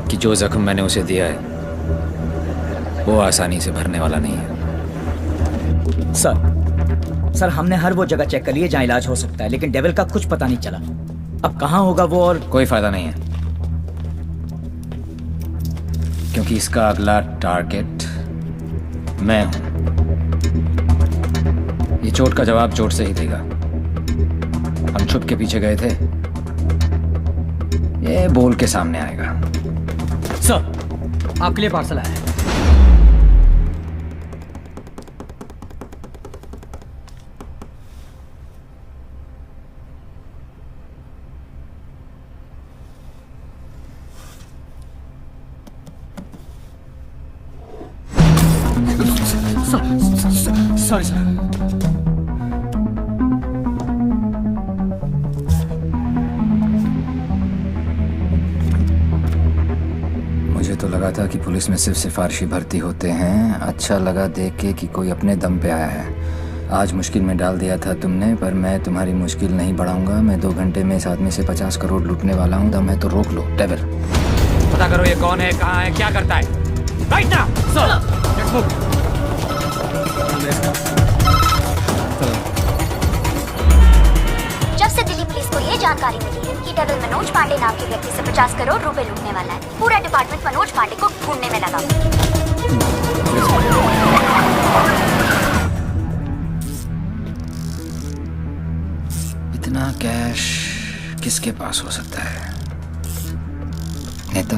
कि जो जख्म मैंने उसे दिया है वो आसानी से भरने वाला नहीं है। सर हमने हर वो जगह चेक कर ली है जहाँ इलाज हो सकता है, लेकिन डेविल का कुछ पता नहीं चला। अब कहाँ होगा वो, और कोई फायदा नहीं है, क्योंकि इसका अगला टारगेट मैं हूं। ये चोट का जवाब चोट से ही देगा। हम छुप के पीछे गए थे, ये बोल के सामने आएगा। सर आपके लिए पार्सल आया है। Sorry sir. मुझे तो लगा था कि पुलिस में सिर्फ सिफारिशी भर्ती होते हैं। अच्छा लगा देख के कि कोई अपने दम पे आया है। आज मुश्किल में डाल दिया था तुमने, पर मैं तुम्हारी मुश्किल नहीं बढ़ाऊंगा। मैं 2 घंटे में इस आदमी से 50 करोड़ लूटने वाला हूँ। दम है तो रोक लो। डेविल, पता करो ये कौन है, कहाँ है, क्या करता है। Right now sir, let's move. जब से दिल्ली पुलिस को ये जानकारी मिली है कि डेविल मनोज पांडे नाम के व्यक्ति से 50 करोड़ रुपए लूटने वाला है, पूरा डिपार्टमेंट मनोज पांडे को ढूंढने में लगा। इतना कैश किसके पास हो सकता है? नेता,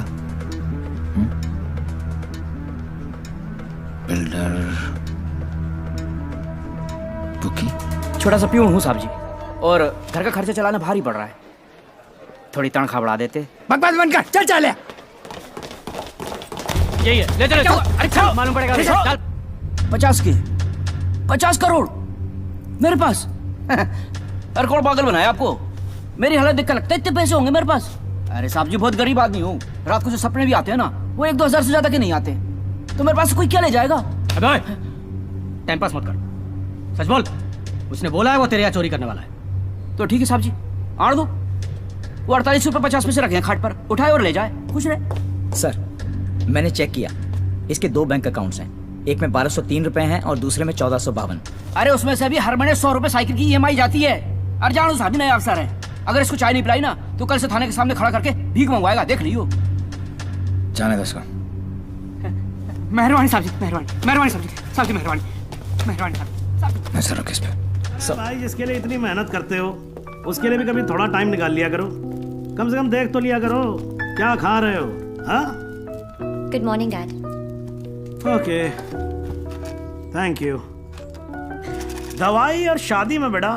बिल्डर, बुकी? छोटा सा प्यून हूँ साहब जी, और घर का खर्चा चलाना भारी पड़ रहा है। थोड़ी तनख्वाह बढ़ा देते। बकवास बंद कर, चल चल। यही है, ले चलो। अरे चल, मालूम पड़ेगा। चल 50 करोड़ मेरे पास। अरे कौन पागल बनाया आपको? मेरी हालत देख कर लगता है इतने पैसे होंगे मेरे पास। अरे साहब जी बहुत गरीब आदमी हूँ। रात को जो सपने भी आते हैं ना, वो 1-2 हजार से ज्यादा के नहीं आते। तो मेरे पास कोई क्या ले जाएगा? अबे टाइम पास मत कर, सच बोल। उसने बोला है वो तेरे यहाँ चोरी करने वाला है। तो ठीक है साहब जी, आड़ दो। वो 48 रुपये 50 पैसे रखे हैं खाट पर, उठाए और ले जाए, खुश रहे। सर मैंने चेक किया, इसके 2 बैंक अकाउंट्स हैं। एक में 1203 रुपए हैं और दूसरे में 1452। अरे उसमें से भी हर महीने 100 रुपए साइकिल की EMI जाती है। अरे जानो साहब, नया अफसर है। अगर इसको चाय नहीं पिलाई ना तो कल से थाने के सामने खड़ा करके भीख मंगवाएगा, देख लियो। जाने दो उसको। मेहरबानी साहब जी, मेहरबानी साहब जी, साहब जी मेहरबानी, मेहरबानी साहब जी। नजर रखो इस पे। भाई जिसके लिए इतनी मेहनत करते हो उसके लिए भी कभी थोड़ा टाइम निकाल लिया करो। कम से कम देख तो लिया करो क्या खा रहे हो। हाँ, good morning dad. Okay, thank you. दवाई और शादी में बेटा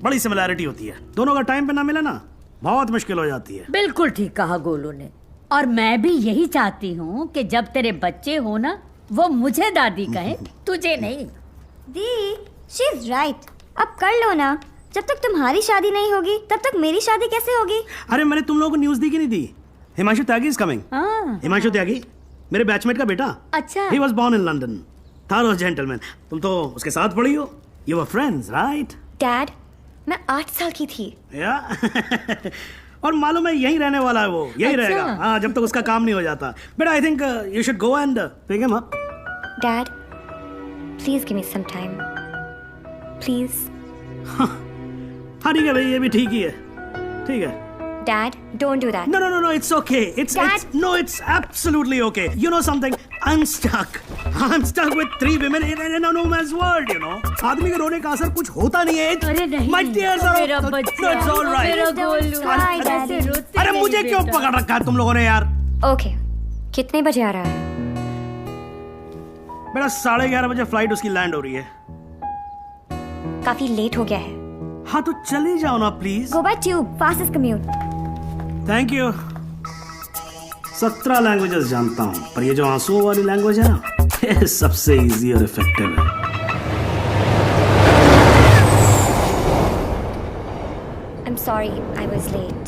बड़ी सिमिलैरिटी होती है। दोनों का टाइम पे ना मिले ना बहुत मुश्किल हो जाती है। बिल्कुल ठीक कहा गोलू ने, और मैं भी यही चाहती हूँ कि जब तेरे बच्चे हो ना, वो मुझे दादी कहे, तुझे नहीं। दी, शी इज राइट। अब कर लो ना। जब तक तुम्हारी शादी नहीं होगी तब तक मेरी शादी कैसे होगी? अरे मैंने तुम लोगों को न्यूज दी कि नहीं दी? Himanshu Tyagi is coming. हिमांशु त्यागी मेरे बैचमेट का बेटा। अच्छा। He was born in London. Thorough gentleman. तुम तो उसके साथ पढ़ी हो। You were friends right? Dad, मैं 8 साल की थी। या और मालूम है यहीं रहने वाला है वो, यहीं अच्छा। रहेगा। हाँ, जब तक उसका काम नहीं हो जाता। But I think you should go and pick him up. Dad, please give me some time, please. हाँ ठीक है भाई, ये भी ठीक ही है। ठीक है। Dad, don't do that. No, it's okay. It's absolutely okay. You know something? I'm stuck with 3 women in a no man's world, you know. आदमी के रोने का असर कुछ होता नहीं है। अरे नहीं, My tears are मेरा बच्चा, no, it's all right. मेरा गोलू, Cry, Daddy. अरे मुझे क्यों पकड़ रखा है तुम लोगों ने यार? Okay, कितने बजे आ रहा है? बेटा 11:30 बजे फ्लाइट उसकी लैंड हो रही है। काफी लेट हो गया है। हाँ तो चले जाओ ना please. Go by tube, fastest commute. Thank you. 17 languages जानता हूँ, पर ये जो आंसुओं वाली लैंग्वेज है ना, ये सबसे इजी और इफेक्टिव है। I'm sorry, I was late.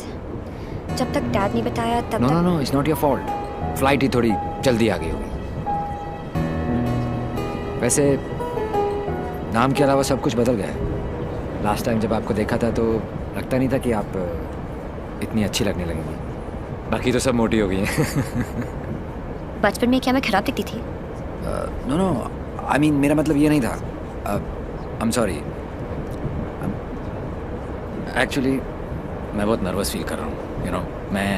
जब तक डैड ने बताया तब तक। No, it's not your fault. Flight ही थोड़ी जल्दी आ गई होगी। वैसे नाम के अलावा सब कुछ बदल गया है। लास्ट टाइम जब आपको देखा था तो लगता नहीं था कि आप इतनी अच्छी लगने लगेंगी। बाकी तो सब मोटी हो गई हैं। बचपन में क्या मैं खराब दिखती थी? नो नो, आई मीन मेरा मतलब ये नहीं था। I am sorry. एक्चुअली मैं बहुत नर्वस फील कर रहा हूँ। यू नो, मैं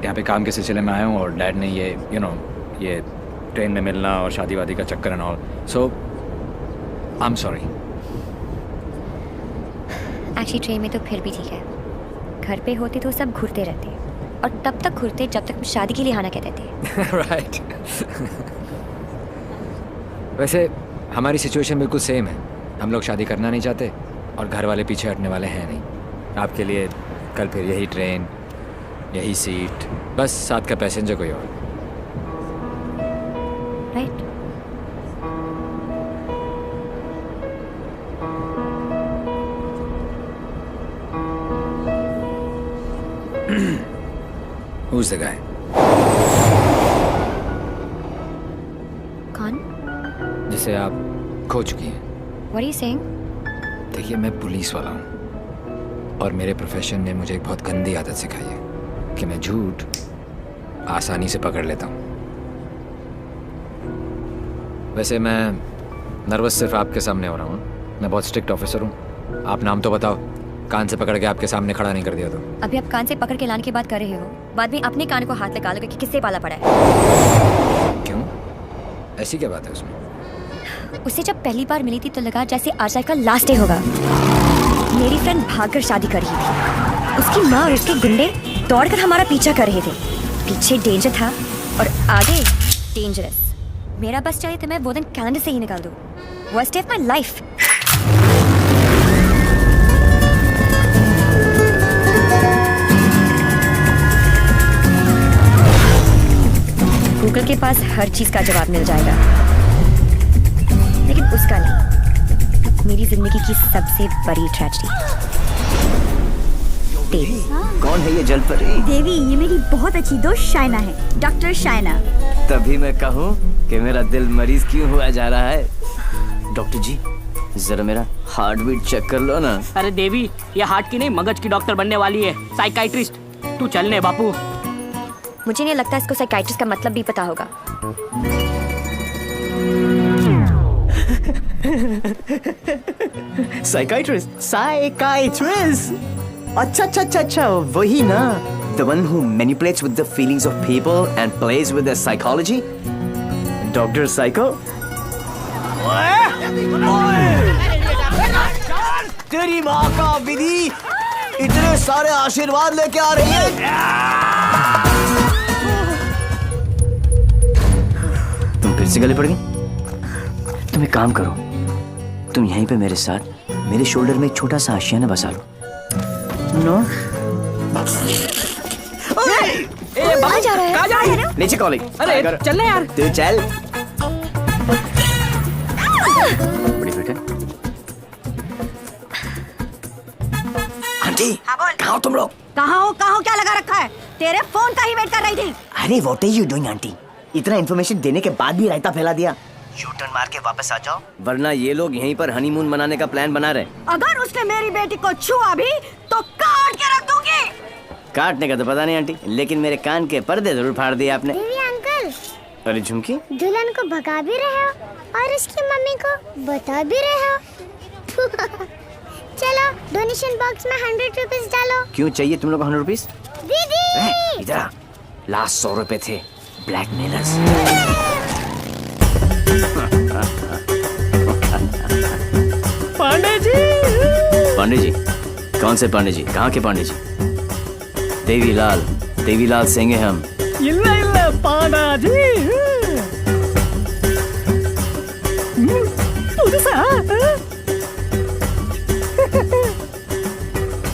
यहाँ पे काम के सिलसिले में आया हूँ और डैड ने ये ये ट्रेन में मिलना और शादी वादी का चक्कर and all, so I am sorry. Actually train में तो फिर भी ठीक है, घर पे होते तो सब घूरते रहते और तब तक घूरते जब तक शादी के लिए हाँ ना कहते थे। राइट। वैसे हमारी सिचुएशन बिल्कुल सेम है। हम लोग शादी करना नहीं चाहते और घर वाले पीछे हटने वाले हैं नहीं। आपके लिए कल फिर यही ट्रेन, यही सीट, बस साथ का पैसेंजर कोई और। राइट। Who's the guy? कौन? जिसे आप खो चुकी हैं। What are you saying? देखिए, मैं पुलिस वाला हूँ और मेरे प्रोफेशन ने मुझे एक बहुत गंदी आदत सिखाई है कि मैं झूठ आसानी से पकड़ लेता हूँ। वैसे मैं नर्वस सिर्फ आपके सामने हो रहा हूँ। मैं बहुत स्ट्रिक्ट ऑफिसर हूँ। आप नाम तो बताओ, कान से पकड़ के आपके सामने खड़ा नहीं कर दिया तो। अभी आप कान से पकड़ के लाने की बात कर रहे हो, बाद में अपने कान को हाथ लगा लोगे कि किससे पाला पड़ा है। क्यों? ऐसी क्या बात है उसमें? उससे जब पहली बार मिली थी तो लगा जैसे आज लाइफ का लास्ट डे होगा। मेरी फ्रेंड भागकर शादी कर रही थी, उसकी माँ और उसके गुंडे दौड़कर हमारा पीछा कर रहे थे। पीछे डेंजर था और आगे डेंजरस। मेरा बस चाहिए तो मैं वो दिन कैलेंडर से ही निकाल दूँ। Worst day of my life. Google के पास हर चीज का जवाब मिल जाएगा, लेकिन उसका नहीं। मेरी जिंदगी की सबसे बड़ी ट्रेजेडी। देवी। कौन है ये जल परी? देवी, ये मेरी बहुत अच्छी दोस्त शाइना है, डॉक्टर शाइना। तभी मैं कहूँ कि मेरा दिल मरीज क्यों हुआ जा रहा है। डॉक्टर जी, जरा मेरा हार्ट बीट चेक कर लो ना। अरे देवी, ये हार्ट की नहीं मगज की डॉक्टर बनने वाली है, साइकाइट्रिस्ट। तू चलने बापू। मुझे नहीं लगता इसको साइकाइट्रिस्ट का मतलब भी पता होगा। साइकाइट्रिस्ट? अच्छा, वही ना। The one who manipulates with the feelings of people and plays with their psychology? Dr. Psycho? तेरी माँ का विधि इतने सारे आशीर्वाद लेके आ रही है। तुम फिर से गले पड़ गई? तुम एक काम करो, तुम यहीं पे मेरे साथ मेरे शोल्डर में एक छोटा सा आशियाना बसा लो। नो? कहाँ जा रहा है? नीचे कॉलेज। अरे चलने यार। तू चल। बड़ी बेटा। आंटी, कहाँ हो तुम लोग? कहाँ हो क्या लगा रखा है? तेरे फोन का ही वेट कर रही थी। अरे what are you doing aunty? इतना इन्फॉर्मेशन देने के बाद भी रायता फैला दिया। यू टर्न मार के वापस आ जाओ, वरना ये लोग यहीं पर हनीमून मनाने का प्लान बना रहे। अगर उसने मेरी बेटी को छुआ भी तो काट के रख दूंगी। काटने का तो पता नहीं आंटी, लेकिन मेरे कान के पर्दे जरूर फाड़ दिए आपने। देवी अंकल, अरे झुमकी, दुल्हन को भगा भी रहे हो और उसकी मम्मी को बता भी रहे हो। चलो डोनेशन बॉक्स में 100 रुपीस डालो। क्यों चाहिए तुम लोग 100 रुपीस? दीदी इधर आ, लास्ट 100 रुपए थे ब्लैकमेलर्स। पांडे जी? कौन से पांडे जी? कहाँ के पांडे जी? देवीलाल सिंह हैं हम।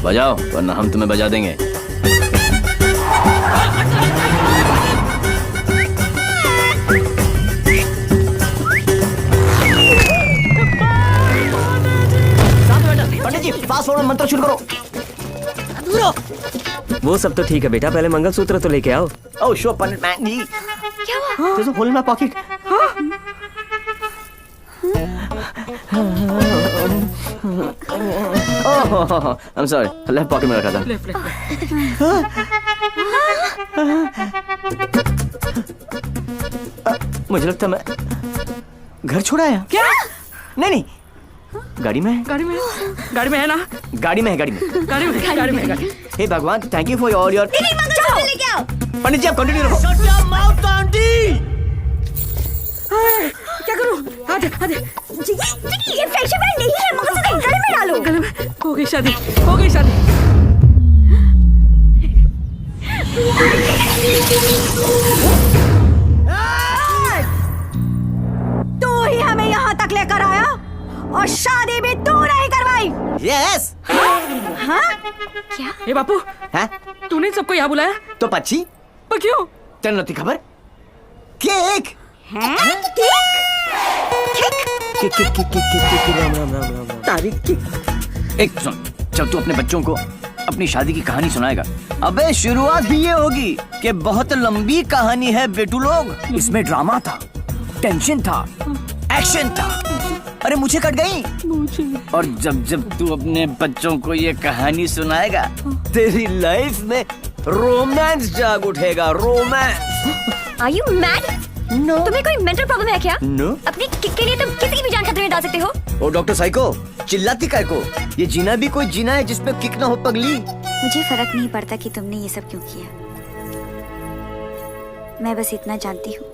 बजाओ वरना हम तुम्हें बजा देंगे। पंडित जी, फास्ट फॉरवर्ड मंत्र शुरू करो। वो सब तो ठीक है बेटा, पहले मंगलसूत्र तो लेके आओ। ओह श्योर पंडित मैन जी। क्या हुआ? There's a hole in my pocket. I'm sorry, left pocket में रखा था। मुझे लगता मैं घर छोड़ आया। क्या? नहीं, गाड़ी में है ना? गाड़ी में। हे भगवान, थैंक यू फॉर योर पंडित जी, आप कंटिन्यू रखो। क्या करूं? आधे ये फैशन बैंड नहीं है, मगर से गले में डालो। गले में हो गई शादी। तू ही हमें यहाँ तक लेकर आया और शादी भी तू नहीं करवाई। यस। हाँ? क्या? ए बापू, हैं? तूने सबको यहाँ बुलाया? तो पक्षी? पर क्यों? तेरे नती खबर? केक। हैं? राम। तारीख की। एक सुन, जब तू अपने बच्चों को अपनी शादी की कहानी सुनाएगा, अबे शुरुआत भी ये होगी कि बहुत लंबी कहानी है बेटू लोग। इसमें ड्रामा था, टेंशन था, एक्शन था। अरे मुझे कट गई। और जब तू अपने बच्चों को ये कहानी सुनाएगा, तेरी लाइफ में रोमांस जाग उठेगा। Romance. Are you mad? No. तुम्हें कोई मेंटल प्रॉब्लम है क्या? No. अपनी किक के लिए तुम किसी की भी जान खतरे में डाल सकते हो। ओ डॉक्टर साइको, चिल्लाती काय को? ये जीना भी कोई जीना है जिसपे किक ना हो पगली। मुझे फर्क नहीं पड़ता कि तुमने ये सब क्यों किया। मैं बस इतना जानती हूँ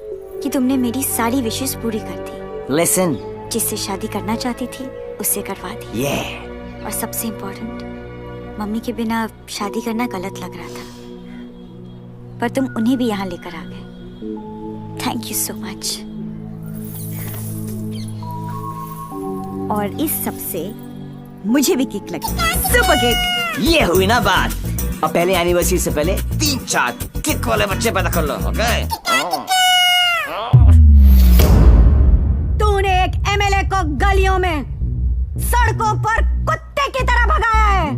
कि तुमने मेरी सारी विशेष पूरी कर दी। लिसन, जिससे शादी करना चाहती थी उससे करवा दी। और सबसे इम्पोर्टेंट, मम्मी के बिना शादी करना गलत लग रहा था, पर तुम उन्हें भी यहाँ लेकर आ गए। Thank you so much. और इस सब से मुझे भी किक लगी। Super kick. ये हुई ना बात। अब पहले एनिवर्सरी से पहले 3-4 किक वाले बच्चे पैदा कर लो, ओके? तूने एक एमएलए को गलियों में, सड़कों पर कुत्ते की तरह भगाया है।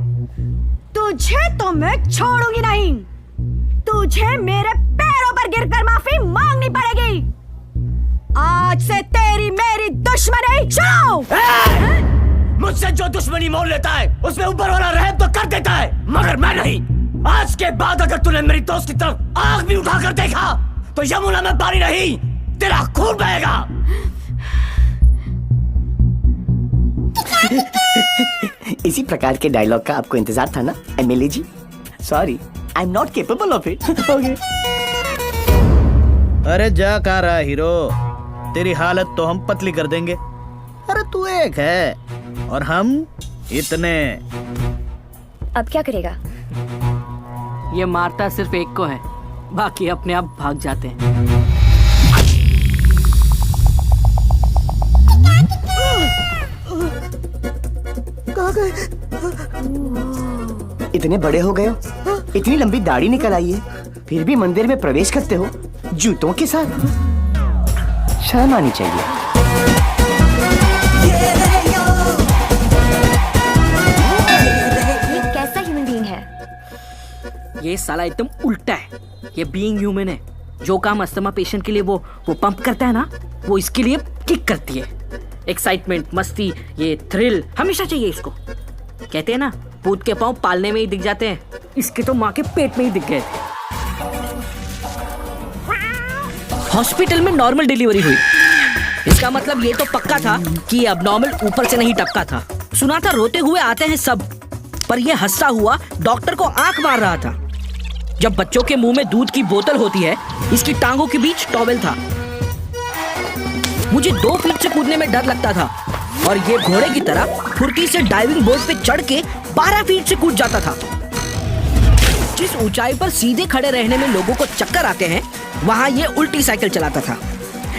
तुझे तो मैं छोड़ूंगी नहीं। तुझे मेरे पैरों पर गिरकर माफी मांगनी पड़ेगी। आज से तेरी मेरी दुश्मनी शुरू। मुझसे जो दुश्मनी मोल लेता है उसमें ऊपर वाला रहम तो कर देता है, मगर मैं नहीं। आज के बाद अगर तूने मेरी दोस्त की तरफ आंख भी उठाकर देखा तो यमुना में पानी नहीं, तेरा खून बहेगा। इसी प्रकार के डायलॉग का आपको इंतजार था ना MLA ji? Sorry, I am not capable of it. Okay. अरे जा कहाँ रहा हीरो, तेरी हालत तो हम पतली कर देंगे। अरे तू एक है और हम इतने। अब क्या करेगा? ये मारता सिर्फ एक को है, बाकी अपने आप भाग जाते हैं। कहाँ गए? इतने बड़े हो गए हो, इतनी लंबी दाढ़ी निकल आई है, फिर भी मंदिर में प्रवेश करते हो जूतों के साथ। शर्म आनी चाहिए। ये कैसा ह्यूमन बीइंग है? ये साला एकदम उल्टा है। ये बीइंग ह्यूमन है। जो काम अस्थमा पेशेंट के लिए वो पंप करता है ना, वो इसके लिए किक करती है। एक्साइटमेंट, मस्ती, ये थ्रिल हमेशा चाहिए इसको। कहते हैं ना, भूत के पांव पालने में ही दिख जाते हैं। इसके तो माँ के पेट में ही दिख गए थे। हॉस्पिटल में नॉर्मल डिलीवरी हुई। इसका मतलब ये तो पक्का था कि अब नॉर्मल ऊपर से नहीं टपका था। सुना था रोते हुए आते हैं सब, पर ये हंसता हुआ डॉक्टर को आंख मार रहा था। जब बच्चों के मुंह में दूध की बोतल होती है, इसकी टांगों के बीच टॉवेल था। मुझे 2 फीट से कूदने में डर लगता था और ये घोड़े की तरह फुर्ती से डाइविंग बोर्ड पे चढ़ के 12 फीट से कूद जाता था। जिस ऊंचाई पर सीधे खड़े रहने में लोगों को चक्कर आते हैं, वहां ये उल्टी साइकिल चलाता था।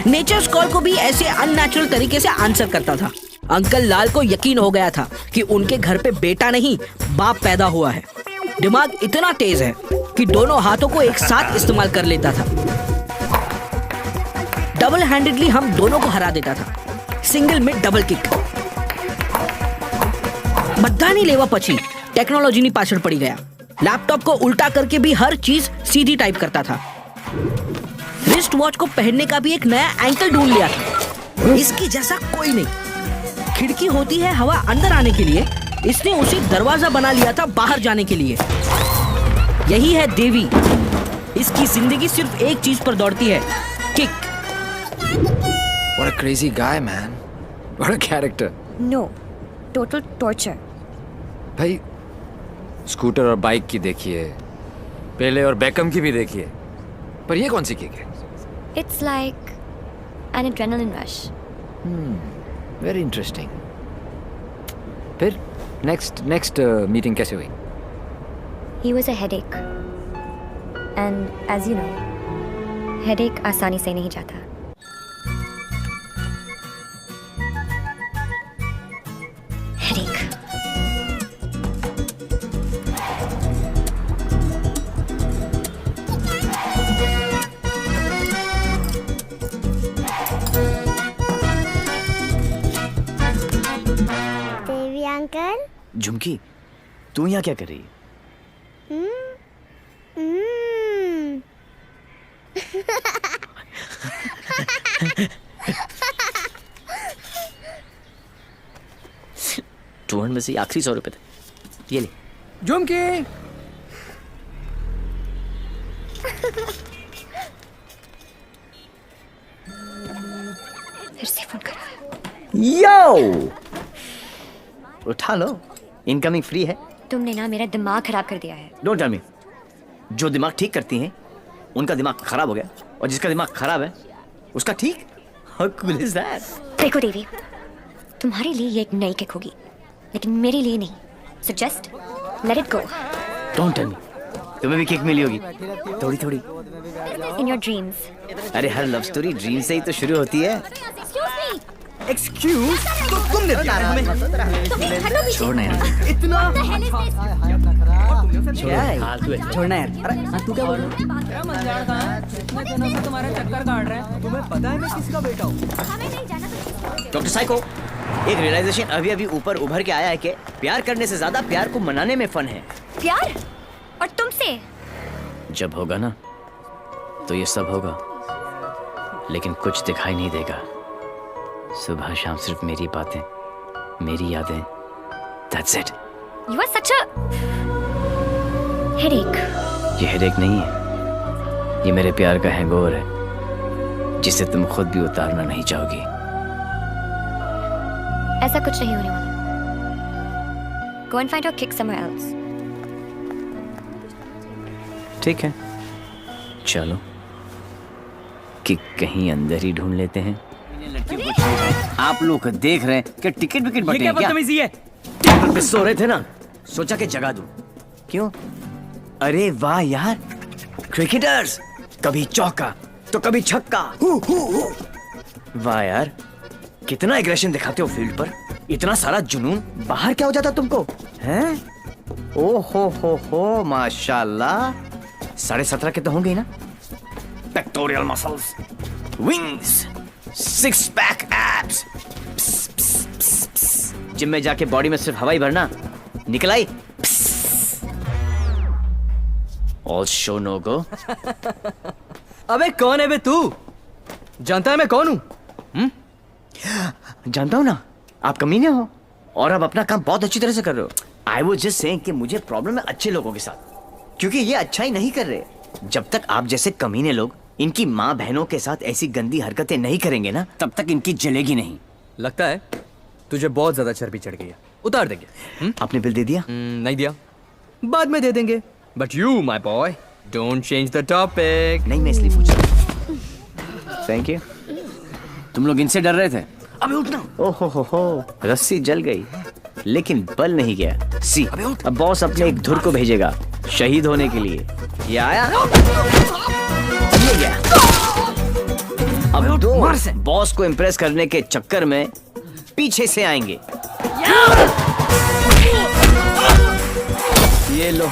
नेचर्स कॉल को भी ऐसे अननेचुरल तरीके से आंसर करता था। अंकल लाल को यकीन हो गया था कि उनके घर पे बेटा नहीं बाप पैदा हुआ है। दिमाग इतना तेज है कि दोनों हाथों को एक साथ इस्तेमाल कर लेता था। डबल हैंडेडली हम दोनों को हरा देता था। सिंगल में डबल किक। बधानी लेवा पची टेक्नोलॉजी नहीं पाछड़ पड़ी गया। लैपटॉप को उल्टा करके भी हर चीज सीधी टाइप करता था। रिस्ट वॉच को पहनने का भी एक नया एंकल ढूंढ लिया था। इसकी जैसा कोई नहीं। खिड़की होती है हवा अंदर आने के लिए, इसने उसे दरवाजा बना लिया था बाहर जाने के लिए। यही है देवी। इसकी जिंदगी सिर्फ एक चीज पर दौड़ती है, kick. What a crazy guy, man. What a character. No, total torture. भाई स्कूटर और बाइक की देखिए, पहले और बेकम की भी देखिए, पर ये कौन सी किक है? It's like an adrenaline rush. Very interesting. फिर next meeting कैसे हुई? He was a headache. And as you know, headache आसानी से नहीं जाता। Headache. देवी अंकल। झुमकी, तू यहाँ क्या कर रही है? टूर में से आखिरी 100 रुपए थे, ये ले। झुमकी। फिर से फोन करा। यो, उठा लो, इनकमिंग फ्री है। तुमने ना मेरा दिमाग खराब कर दिया है। Don't tell me. जो दिमाग ठीक करती हैं उनका दिमाग खराब हो गया, और जिसका दिमाग खराब है उसका ठीक। How cool is that? देखो देवी, तुम्हारे लिए ये एक नई किक होगी, लेकिन मेरे लिए नहीं। So just let it go. Don't tell me. तुम्हें भी किक मिली होगी, थोड़ी थोड़ी। In your dreams. अरे हर लव स्टोरी ड्रीम से ही तो शुरू होती है। एक्सक्यूज, तो तुम देती हो हमें। छोड़ना यार, इतना छोड़ना यार। अरे तू क्या बोल रहा तुम्हारा चक्कर काट रहा है। तुम्हें पता है मैं किसका बेटा हूँ? डॉक्टर साइको, एक रियलाइजेशन अभी अभी ऊपर उभर के आया है कि प्यार करने से ज्यादा प्यार को मनाने में फन है। प्यार? और तुमसे? जब होगा ना तो ये सब होगा, लेकिन कुछ दिखाई नहीं देगा। सुबह शाम सिर्फ मेरी बातें, मेरी यादें। That's it. You are such a headache. ये हेडेक नहीं है, ये मेरे प्यार का हैंगओवर है, जिसे तुम खुद भी उतारना नहीं चाहोगी। ऐसा कुछ नहीं होने वाला। Go and find your kick somewhere else. ठीक है, चलो कि कहीं अंदर ही ढूंढ लेते हैं। आप लोग देख रहे हैं कि टिकट विकेट बटे क्या हैं क्या? बदतमीजी है? टेबल पे सो रहे थे ना, सोचा कि जगा दूं। क्यों? अरे वाह यार, क्रिकेटर्स, कभी चौका तो कभी छक्का। वाह यार, कितना एग्रेशन दिखाते हो फील्ड पर, इतना सारा जुनून। बाहर क्या हो जाता तुमको, हैं? ओ हो माशाल्लाह। 17.5 के तो होंगे ही ना। Pectoral muscles, wings, 6 pack abs. Gym में जाके बॉडी में सिर्फ हवाई भरना, निकल आई। ऑल शो नो गो। अबे कौन है बे तू? जानता है मैं कौन हूँ? जानता हूँ ना, आप कमीने हो और आप अपना काम बहुत अच्छी तरह से कर रहे हो। आई वाज जस्ट सेइंग कि मुझे प्रॉब्लम है अच्छे लोगों के साथ, क्योंकि ये अच्छा ही नहीं कर रहे। जब तक आप जैसे कमीने लोग इनकी माँ बहनों के साथ ऐसी गंदी हरकतें नहीं करेंगे ना, तब तक इनकी जलेगी नहीं। लगता है तुझे बहुत ज्यादा चर्बी चढ़ गई है, उतार देंगे। आपने बिल दे दिया? नहीं दिया, बाद में दे देंगे। But you my boy don't change the topic. नहीं, मैं इसलिए पूछ रहा। Thank you. तुम लोग इनसे डर रहे थे? अबे उठना। ओहो, रस्सी जल गई लेकिन बल नहीं गया। सी, अब बॉस अपने एक धुर को भेजेगा शहीद होने के लिए। ये आया, ये गया। अब दो बॉस को इम्प्रेस करने के चक्कर में पीछे से आएंगे। ये लो,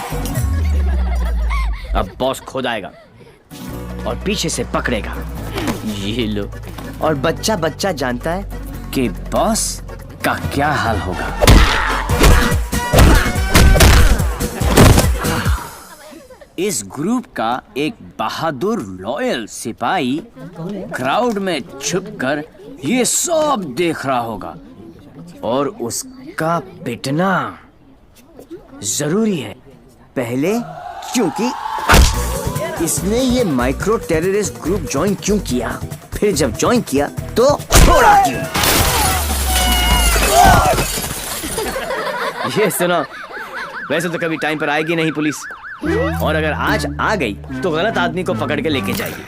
अब बॉस खुद आएगा और पीछे से पकड़ेगा। ये लो, और बच्चा बच्चा जानता है कि बॉस का क्या हाल होगा। इस ग्रुप का एक बहादुर लॉयल सिपाही क्राउड में छुपकर ये सब देख रहा होगा और उसका पिटना जरूरी है। पहले क्योंकि इसने ये माइक्रो टेररिस्ट ग्रुप ज्वाइन क्यों किया, फिर जब ज्वाइन किया तो छोड़ा क्यों। ये सुनो, वैसे तो कभी टाइम पर आएगी नहीं पुलिस, और अगर आज आ गई तो गलत आदमी को पकड़ के लेके जाएगी।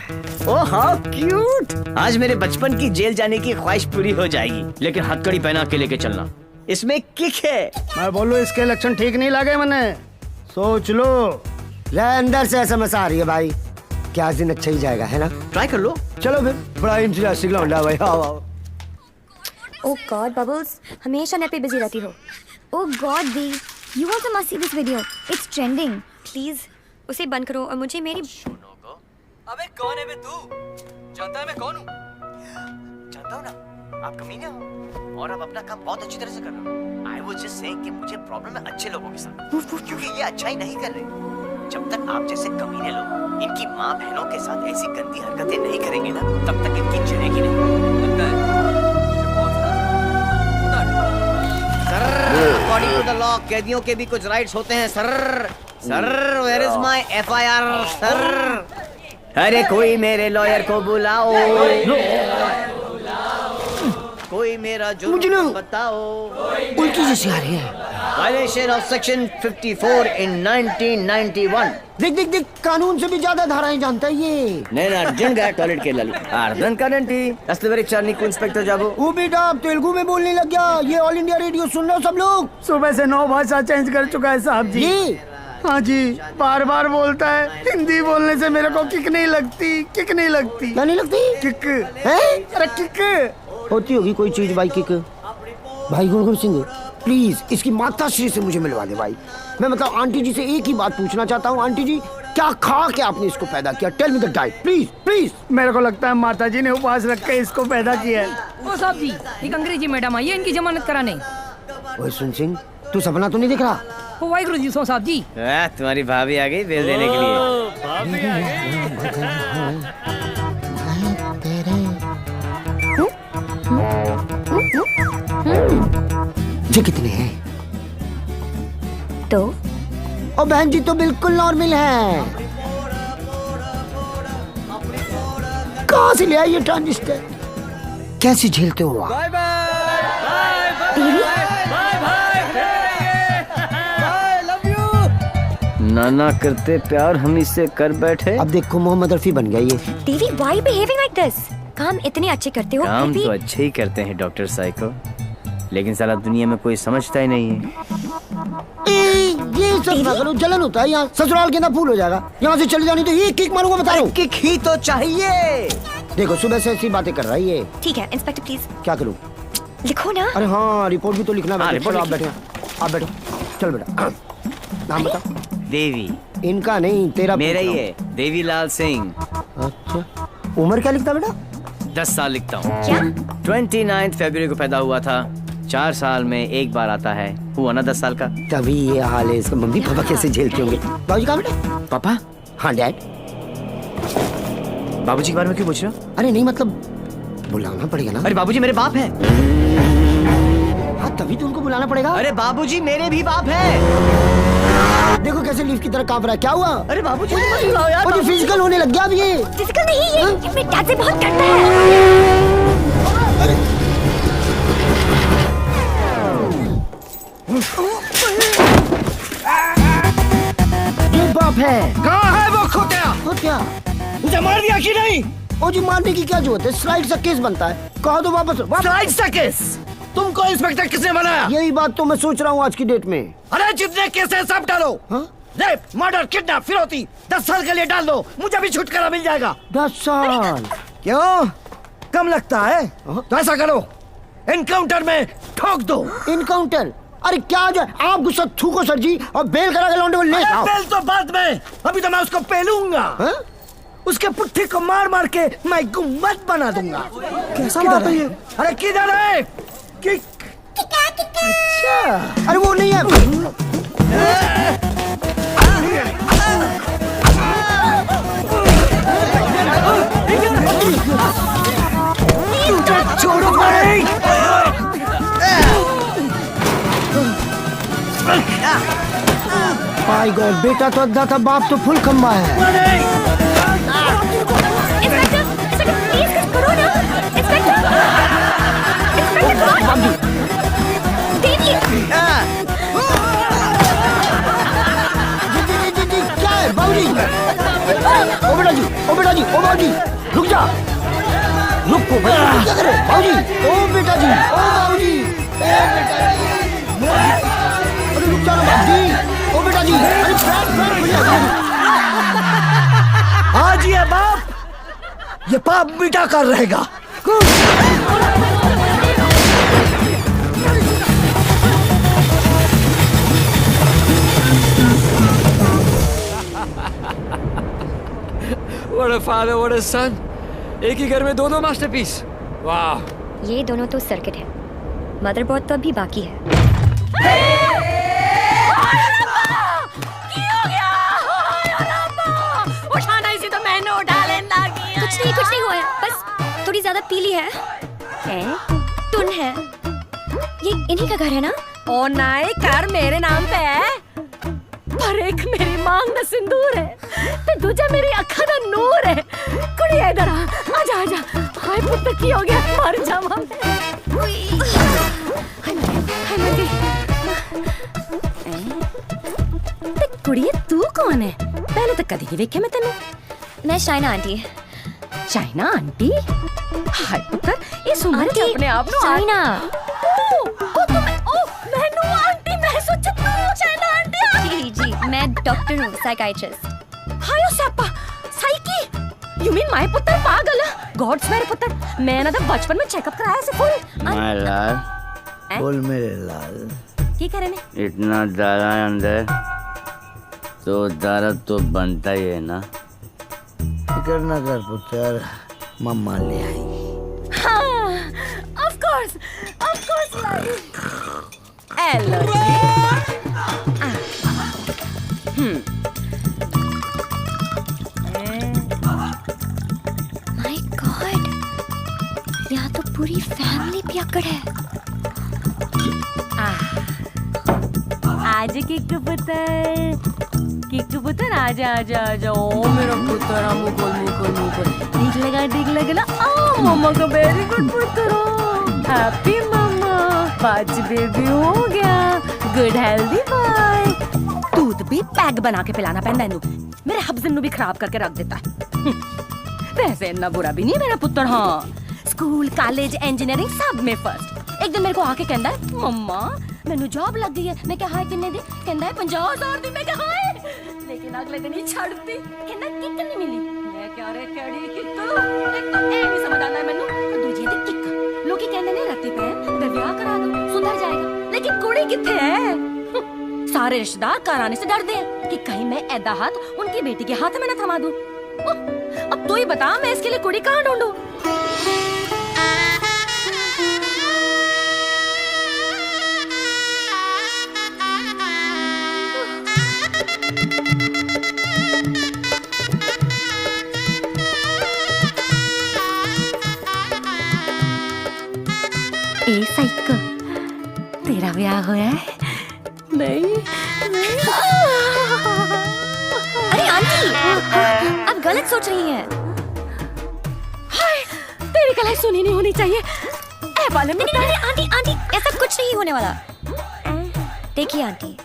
ओह हाउ क्यूट, आज मेरे बचपन की जेल जाने की ख्वाहिश पूरी हो जाएगी। लेकिन हथकड़ी पहना के लेके चलना, इसमें किक है। मैं बोलूं इसके लक्षण ठीक नहीं लगे मैंने, सोच लो। अंदर से एसएमएस आ रही है भाई, क्या दिन अच्छा ही जाएगा, है ना? ट्राई कर लो। चलो फिर, बड़ा इंटरेस्टिंग लौंडा भाई। आओ। ओह गॉड बबल्स, हमेशा नेट पे बिजी रहती हो। ओह गॉड दी, you also must see this video, it's trending. Please उसे बंद करो और मुझे मेरी। अबे कौन है बे तू? जानता है मैं कौन हूँ? जानता हूँ ना, आप कमीने हो और आप अपना काम बहुत अच्छी तरह से कर रहे हो। I was just saying कि मुझे प्रॉब्लम है अच्छे लोगों के साथ, क्योंकि ये अच्छा ही नहीं कर रहे। जब तक आप जैसे कमीने लोग इनकी माँ बहनों के साथ ऐसी गंदी हरकतें नहीं करेंगे ना, तब तक इनकी चलेगी नहीं। लगता है sir, according to the law कैदियों के भी कुछ राइट्स होते हैं sir. Sir, where is my FIR sir? अरे कोई मेरे लॉयर को बुलाओ, कोई मेरा जुर्म बताओ। उल्टी जैसी आ रही है। Violation of section 54 in 1991। देख कानून से भी ज्यादा धाराएं जानता है ये। నేను అర్జున్గా టాయిలెట్కి వెళ్ళాలి, అర్థం కాదండి అసలు వెరీ నీకు ఇన్స్పెక్టర్ జాబు। वो बेटा अब तेलुगु में बोलने लग गया। ये ऑल इंडिया रेडियो सुन रहे हो सब लोग? सुबह से 9 भाषा चेंज कर चुका है साहब जी। हाँ जी, बार बार बोलता है। हिंदी बोलने से मेरे को किक नहीं लगती, किक नहीं लगती। क्या नहीं लगती? किक है? अरे किक होती होगी कोई चीज भाई किक। भाई गुणगुण सिंह प्लीज इसकी माता श्री से मुझे मिलवा दे भाई। मैं मतलब आंटी जी से एक ही बात पूछना चाहता हूँ। आंटी जी, क्या खा के आपने इसको पैदा किया? Tell me the diet please please. मेरे को लगता है माता जी ने उपवास रख के इसको पैदा किया है। ओ साहब जी, एक अंग्रेजी मैडम आई है इनकी जमानत कराने। ओए सुन सिंह, तू सपना तो नहीं देख रहा? ओ वाहिगुरु जी, सो साहब जी। तुम्हारी भाभी आ गई बेल देने के लिए। ये कितने हैं? तो और बहन जी तो बिल्कुल नॉर्मल है। कहाँ से ले आई ये ट्रांजिस्टर? कैसे झेलते हो आप? नाना करते प्यार हम इससे कर बैठे। अब देखो मोहम्मद रफी बन गया ये। TV why behaving like this? काम इतने अच्छे करते हो। काम तो अच्छे ही करते हैं डॉक्टर साइको, लेकिन साला दुनिया में कोई समझता ही नहीं है। ये सब ना करो, जलन होता है यहाँ। ससुराल के अंदर फूल हो जाएगा। यहाँ से चली जानी तो ये किक मारूंगा, बता रहा हूँ। किक ही तो चाहिए। देखो सुबह से ऐसी बातें कर रहा है ये। ठीक है इंस्पेक्टर प्लीज। क्या करूँ? लिखो ना। अरे हाँ, रिपोर्ट भी तो लिखना है। रिपोर्ट आप बैठे, आप बैठो। चल बेटा, नाम बता। देवी। इनका नहीं, तेरा मेरा ही है, देवीलाल सिंह। अच्छा, उम्र क्या लिखता बेटा? 10 साल लिखता हूँ। क्या? 29 फरवरी को पैदा हुआ था। 4 साल में एक बार आता है, हुआ ना 10 साल का। तभी ये हाल है इसका। मम्मी पापा कैसे झेलते होंगे? बाबूजी कहाँ बेटा? पापा? हाँ डैड। बाबूजी के बारे में क्यों पूछ रहे हो? अरे नहीं मतलब बुलाना पड़ेगा ना। अरे बाबूजी मेरे बाप हैं। हाँ तभी तो उनको बुलाना पड़ेगा। अरे बाबूजी मेरे भी बाप हैं। देखो कैसे लीफ की तरह कांप रहा है। क्या हुआ? अरे बाबूजी मत बुलाओ यार। मुझे फिजिकल होने लग गया अब ये। फिजिकल नहीं, ये अपने डैड से बहुत करता है। ये बाप है। कहाँ है वो खोतिया? खोतिया मुझे मार दिया कि नहीं? ओ जी, मारने की क्या जरूरत है? स्लाइड सा केस बनता है। कहो तो वापस। स्लाइड सा केस? तुमको इंस्पेक्टर किसने बनाया? यही बात तो मैं सोच रहा हूँ आज की डेट में। अरे जितने केस है सब डालो। रेप, मर्डर, किडनैप, फिरौती 10 साल के लिए डाल दो। मुझे भी छुटकारा मिल जाएगा। 10 साल? क्यों कम लगता है? तो ऐसा करो, एनकाउंटर में ठोक दो। इनकाउंटर? अरे क्या जाए, आप गुस्सा थूको सर जी और बेल करा के लौंडे को ले आओ। बेल तो बाद में, अभी तो मैं उसको पेलूंगा। उसके पुट्ठी को मार मार के मैं गुम्बद बना दूंगा। कैसा बात है ये? अरे किधर है? किक। अच्छा, अरे वो नहीं है। तुझे छोड़ूंगा माय गॉड, बेटा तो अद्धा था, बाप तो फुल खम्बा है। इंस्पेक्टर, प्लीज कुछ करो ना। इंस्पेक्टर, देवी। क्या है बाबूजी? ओ बेटा जी, ओ बेटा जी, ओ बाबूजी, रुक जा, रुको भाई, क्या कर रहे हो बाबूजी? ओ बेटा जी, ओ बाबूजी, ओ बेटा जी, अरे रुक जा ना बाबूजी, ओ बेटा जी, अरे फ्लैट भैया। आज ये बाप, ये पाप मिटा कर रहेगा। What a father, what a son. एक ही घर में दो मास्टरपीस। वाह। ये दोनों तो सर्किट है, मदरबोर्ड तो अभी बाकी है। उठाना इसी तो मैंने उठा लेना। कुछ नहीं हुआ है, बस थोड़ी ज्यादा पीली है। टुन है, ये इन्हीं का घर है ना? ओ नाई, घर मेरे नाम पे है, पर एक मेरी मांग ना सिंदूर है, तो दूजा मेरी अखा दा नूर है। कुड़ी इधर आजा आजा। हाय पुत्र की हो गया, मर जावा मैं। ते कुड़िए तू कौन है? पहले तो कदी नहीं वेखे मैं तेनू। मैं शाइना आंटी। शाइना आंटी? हाय पुत्र, इस उम्र च अपने आप नु शाइना। जी, मैं डॉक्टर हूँ, साइकाइट्रिस्ट। हायो सप्पा, साइकी? यू मीन माय पुत्र पागल? गॉड्स मेरे पुत्र, मैं ना तो बचपन में चेकअप कराया से फुल। माय लाल, बोल मेरे लाल, की करे ने? इतना दारा अंदर तो दर्द तो बनता ही है ना। फिकर ना कर पुत्र, मम्मा ले आई। हाँ, of course लाई। हेलो जी। माय गॉड, यहाँ तो पूरी फैमिली पियक्कड़ है। आज किक्कू पुत्र आजा आजा आजा। ओ मेरा पुत्र, मुकुल ठीक लगा। ओ मम्मा का वेरी गुड पुत्र, हैप्पी मम्मा, बाज बेबी हो गया, गुड हेल्दी बॉय। दूध भी पैक बना के पिलाना पैंदा है, मेरे हब्जन नु भी खराब करके रख देता है। वैसे इतना बुरा भी नहीं मेरा पुत्र। हाँ, स्कूल कॉलेज इंजीनियरिंग सब में फर्स्ट। एक दिन मेरे को आके कहता है, मम्मा मैनू जॉब लग गई है। मैं क्या हाय किन्ने दी? कहता है 50,000 दी। मैं क्या हाय, लेकिन अगले दिन ही छड़ती। कहता किक नहीं मिली। मैं क्या रे केड़ी किक? एक तो ए नहीं समझ आता है मैनू, दूजी दी किक। लोग ही कहने नहीं रखते पे ते ब्याह करा दो, सुधर जाएगा। लेकिन कुड़ी किथे है? सारे रिश्तेदार कराने से डरते हैं कि कहीं मैं ऐदा हाथ उनकी बेटी के हाथ में न थमा दूं। अब तू ही बता, मैं इसके लिए कुड़ी कहाँ ढूंढूं? ए साइको, तेरा ब्याह हुआ है? नहीं। अरे आंटी, आप गलत सोच रही हैं। हाय, तेरी गलाई सुनी नहीं होनी चाहिए। ए वाले नहीं, आंटी, ऐसा कुछ नहीं होने वाला। देखिए आंटी,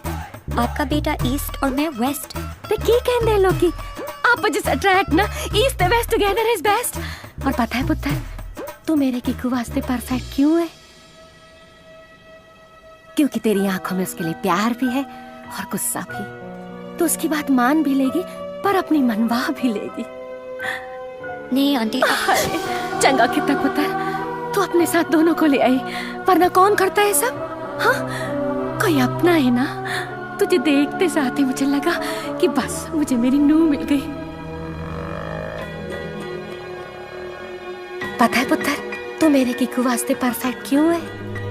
आपका बेटा ईस्ट और मैं वेस्ट। ते की कहंदे लोग की आप जिस अट्रैक्ट ना east west together is best. और पता है पुत्र, तू मेरे किकू वास्ते परफेक्ट क्यों है? क्योंकि तेरी आंखों में उसके लिए प्यार भी है और गुस्सा भी। तो उसकी बात मान भी लेगी, पर अपनी मनवा भी लेगी। नहीं आंटी, चंगा कितना पुत्र, तू अपने साथ दोनों को ले आई, वरना कौन करता है सब? हाँ, कोई अपना है ना। तुझे देखते साथ ही मुझे लगा कि बस मुझे मेरी नूह मिल गई। पता है पुत्र, तू मेरे किकू वास्ते परफेक्ट क्यों है?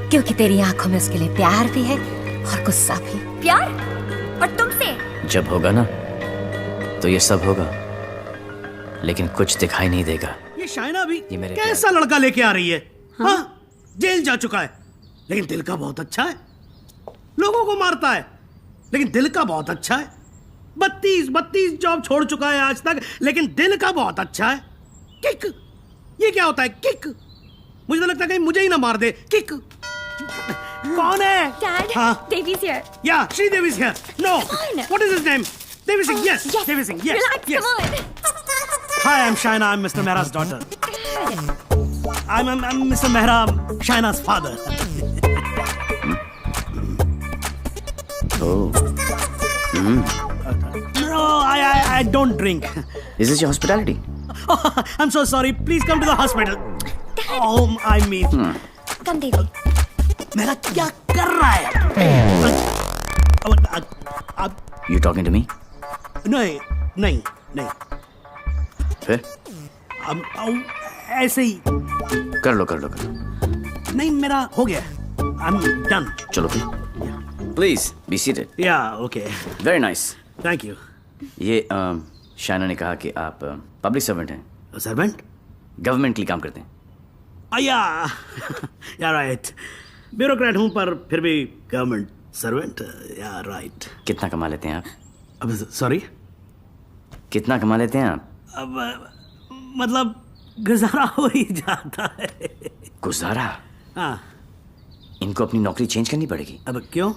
क्योंकि तेरी आंखों में उसके लिए प्यार भी है और गुस्सा भी। प्यार? और तुमसे? जब होगा ना तो ये सब होगा, लेकिन कुछ दिखाई नहीं देगा। ये शाइना भी ये मेरे कैसा लड़का लेके आ रही है? हाँ, जेल जा चुका है, लेकिन दिल का बहुत अच्छा है। लोगों को मारता है, लेकिन दिल का बहुत अच्छा है। 32 जॉब छोड़ चुका है आज तक, लेकिन दिल का बहुत अच्छा है। किक, ये क्या होता है किक? मुझे तो लगता है कहीं मुझे ही ना मार दे। किक कौन है? Dad, Devi's here. Yeah, Sridevi's here. No. Come on. What is his name? Devi Singh. Yes. Devi Singh. Yes. Relax, Yes. come on. Hi, I'm Shaina. I'm Mr. Mehra's daughter. I'm Mr. Mehra, Shaina's father. Oh. No, I don't drink. Is this your hospitality? Oh, I'm so sorry. Please come to the hospital. Oh, I mean. Come, Devi. मेरा क्या कर रहा है? You talking to me? नहीं। फिर? ऐसे ही। कर लो। नहीं, मेरा हो गया। I'm done. चलो फिर। Please be seated. Yeah, okay. Very nice. Thank you. ये शाइना ने कहा कि आप पब्लिक सर्वेंट हैं। सर्वेंट? गवर्नमेंट के लिए काम करते हैं। Yeah, right. ब्यूरोक्रेट हूँ पर फिर भी गवर्नमेंट सर्वेंट। या राइट। कितना कमा लेते हैं आप? अब सॉरी, कितना कमा लेते हैं आप? अब मतलब गुजारा हो ही जाता है। गुजारा? हाँ। इनको अपनी नौकरी चेंज करनी पड़ेगी। अब क्यों?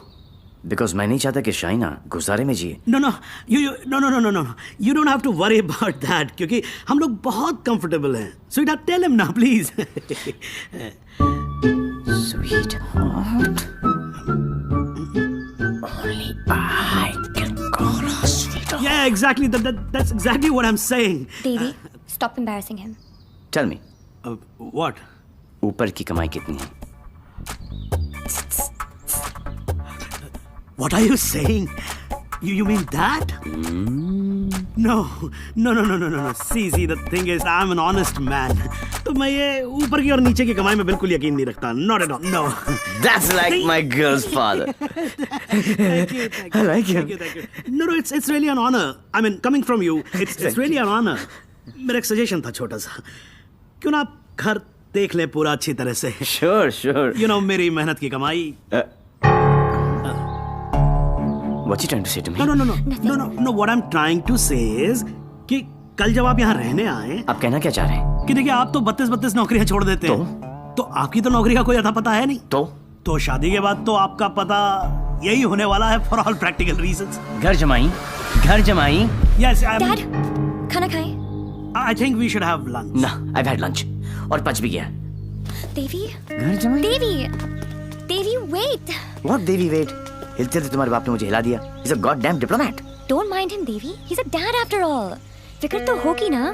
बिकॉज मैं नहीं चाहता कि शाइना गुजारे में जिए। No, you don't have to worry about that, क्योंकि हम लोग बहुत कंफर्टेबल हैं। Sweetheart, tell him now, please. Sweetheart, only I can call her sweetheart. Yeah, exactly. That's exactly what I'm saying. Devi, stop embarrassing him. Tell me. What? ऊपर की कमाई कितनी है? What are you saying? You mean that? No. See, the thing is, I'm an honest man. तो मैं ये ऊपर की और नीचे की कमाई में बिल्कुल यकीन नहीं रखता. Not at all. No. That's like my girl's father. Thank you. I like him. Thank you. No, it's really an honor. I mean, coming from you, it's really an honor. मेरा एक सजेशन था छोटा सा. क्यों ना आप घर देख लें पूरा अच्छी तरह से. Sure. You know, मेरी मेहनत की कमाई. What you trying to say to me? No. What I'm trying to say is कि कल जब आप यहाँ रहने आए, आप कहना क्या चाह रहे हैं? कि देखिए आप तो 32 नौकरियां छोड़ देते हैं। तो आपकी तो नौकरी का कोई अता पता है नहीं। तो शादी के बाद तो आपका पता यही होने वाला है for all practical reasons. घर जमाई। Yes, Dad, खाना खाएं? I think we should have lunch. No, I've had lunch. और पच भी गया। Devi? घर जमाई? Devi, wait. What Devi, wait? हिलते थे तुम्हारे बाप ने मुझे हिला दिया। He's a goddamn diplomat. Don't mind him, Devi. He's a dad after all. फिक्र तो होगी ना।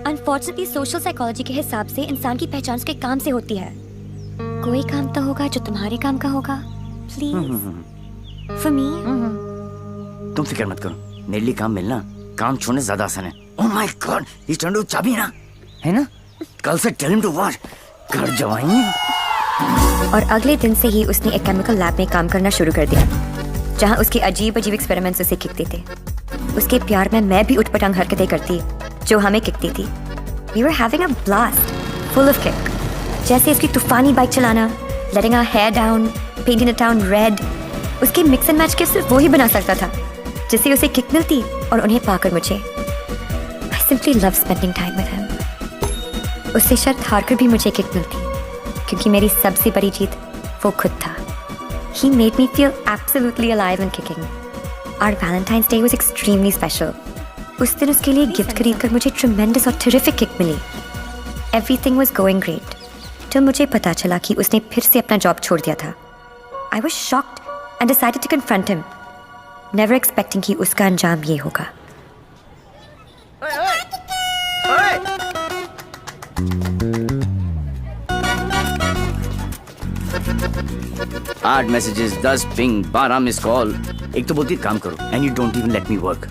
Unfortunately, social psychology के हिसाब से इंसान की पहचान उसके काम से होती है। कोई काम तो होगा जो तुम्हारे काम का होगा। Please. For me. तुम फिक्र मत करो। मेरे लिए काम मिलना काम छोड़ने ज्यादा आसान है। Oh my God, he's trying to चाबी ना, है ना? कल से tell him to watch. घर जवाई। और अगले दिन से ही उसने एक केमिकल लैब में काम करना शुरू कर दिया, जहां उसके अजीब एक्सपेरिमेंट्स उसे किकते थे। उसके प्यार में मैं भी उठपटांग हरकतें करती जो हमें किकती थी। We were having a blast, full of kick. जैसे उसकी तूफानी बाइक चलाना, letting our hair down, painting the town red. उसके मिक्स एंड मैच के सिर्फ वो ही बना सकता था, जिससे उसे किक मिलती और उन्हें पाकर मुझे। I simply love spending time with him. उससे शर्त हारकर भी मुझे किक मिलती, क्योंकि मेरी सबसे बड़ी जीत वो खुद था। He made me feel absolutely alive and kicking. Our Valentine's Day was extremely special. उस दिन उसके लिए गिफ्ट खरीदकर मुझे tremendous और terrific kick milli. Everything was going great. जब मुझे पता चला कि उसने फिर से अपना जॉब छोड़ दिया था, I was shocked and decided to confront him, never expecting कि उसका अंजाम ये होगा। आठ मैसेजेस, 10 पिंग, 12 मिस कॉल। एक तो बोलती काम करो and you don't even let me work.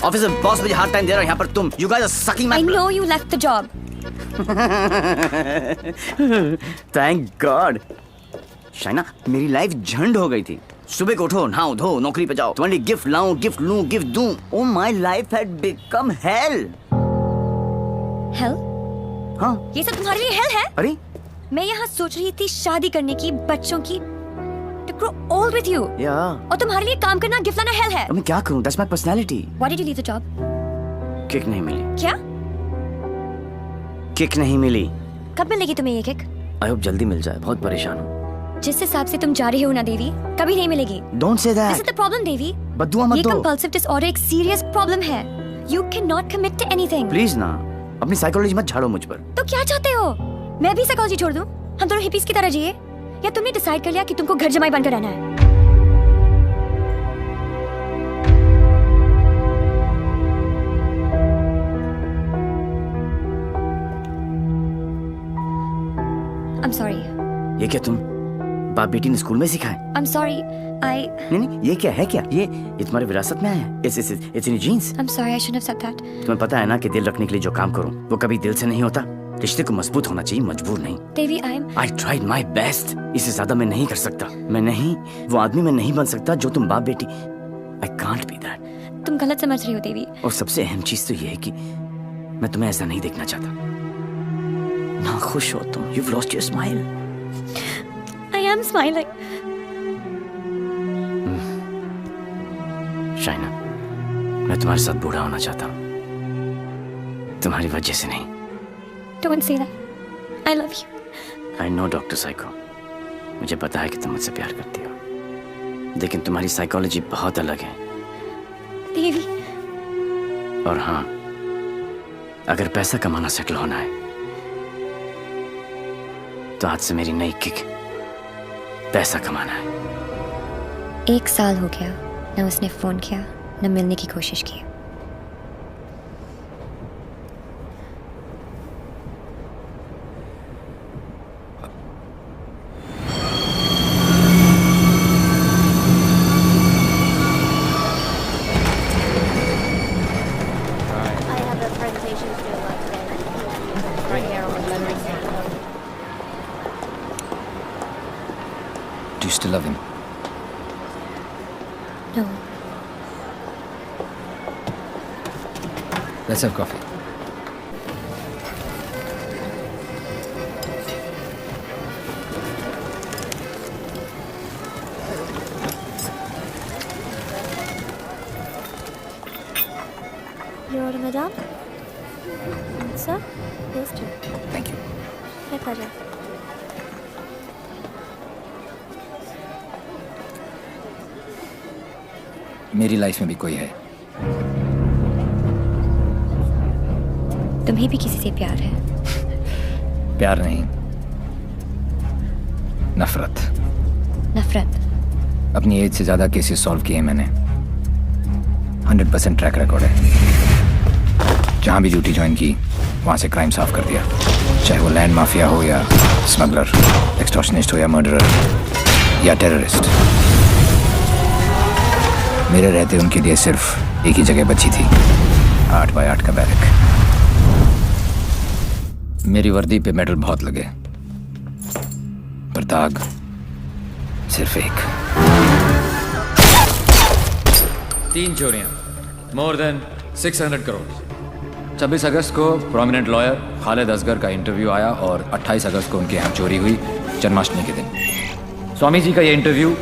Office में बॉस मुझे हार्ड टाइम दे रहा है, यहाँ पर तुम you guys are sucking my. I know you left the job. Thank God. Shaina, मेरी लाइफ झंड हो गई थी। सुबह को उठो, नहाओ धो, नौकरी पे जाओ, तुम्हारे लिए गिफ्ट लाऊं, गिफ्ट लूं, गिफ्ट दूं। Oh my life had become hello. Hell? हाँ। ये सब तुम्हारे लिए hell है? अरे मैं यहाँ सोच रही थी शादी करने की, बच्चों की, to to grow old with you. Yeah. और तुम्हारे लिए काम करना गिफ्ट लाना हेल है. अब मैं क्या करूं? That's my personality. Why did you leave the job? Kick नहीं मिली. क्या? किक नहीं मिली. कब मिलेगी तुम्हें ये किक? I hope जल्दी मिल जाए. बहुत परेशान हूँ. जिस हिसाब से तुम जा रही हो ना देवी, कभी नहीं मिलेगी. Don't say that. This is the problem, देवी. बद्दुआ मत ये दो. compulsive disorder एक serious problem है. You cannot commit to anything. Please ना. अपनी साइकोलॉजी मत झाड़ो मुझ पर. तो क्या चाहते हो? मैं भी साइकोलॉजी छोड़ दूं? हम दोनों हिपीज की तरह जिए? या तुमने डिसाइड कर लिया कि तुमको घर जमाई बनकर रहना है? I'm sorry. ये क्या तुम बाप बेटी ने स्कूल में सिखाए? I'm sorry. नहीं, ये क्या है क्या? ये तुम्हारी विरासत में आया है? It's in your genes. I'm sorry. I shouldn't have said that. तुम्हें पता है ना कि दिल रखने के लिए जो काम करूं वो कभी दिल से नहीं होता. रिश्ते को मजबूत होना चाहिए, मजबूर नहीं. देवी, I tried my best. इससे ज्यादा मैं नहीं कर सकता. मैं नहीं, वो आदमी मैं नहीं बन सकता जो तुम बाप बेटी. I can't be that. तुम गलत समझ रही हो देवी. और सबसे अहम चीज तो ये है कि मैं तुम्हें ऐसा नहीं देखना चाहता. ना खुश हो तुम. You've lost your smile. I am smiling. Shaina, मैं तुम्हारे साथ बूढ़ा होना चाहता हूँ. तुम्हारी वजह से नहीं. Don't say that. I love you. I know, doctor psycho. मुझे पता है कि तुम मुझसे प्यार करती हो. लेकिन तुम्हारी साइकोलॉजी बहुत अलग है. देवी. और हाँ, अगर पैसा कमाना सेटल होना है तो आज से मेरी नई किक पैसा कमाना है. 1 साल हो गया न उसने फोन किया न मिलने की कोशिश की. Do you still love him? No. Let's have coffee. Your madam? Sir? Yes, sir. Thank you. My pleasure. मेरी लाइफ में भी कोई है. तुम्हें भी किसी से प्यार है? प्यार नहीं, नफरत. नफरत? अपनी एज से ज्यादा केसेस सॉल्व किए मैंने. 100% ट्रैक रिकॉर्ड है. जहां भी ड्यूटी ज्वाइन की वहां से क्राइम साफ कर दिया. चाहे वो लैंड माफिया हो या स्मगलर, एक्सटॉर्शनिस्ट हो या मर्डरर या टेररिस्ट. मेरे रहते उनके लिए सिर्फ एक ही जगह बची थी, 8x8 का बैरक. मेरी वर्दी पे मेडल बहुत लगे, पर दाग सिर्फ एक. 3 चोरियां, मोर देन 600 करोड़. 26 अगस्त को प्रोमिनेंट लॉयर खालिद असगर का इंटरव्यू आया और 28 अगस्त को उनके यहाँ चोरी हुई, जन्माष्टमी के दिन. स्वामी जी का ये इंटरव्यू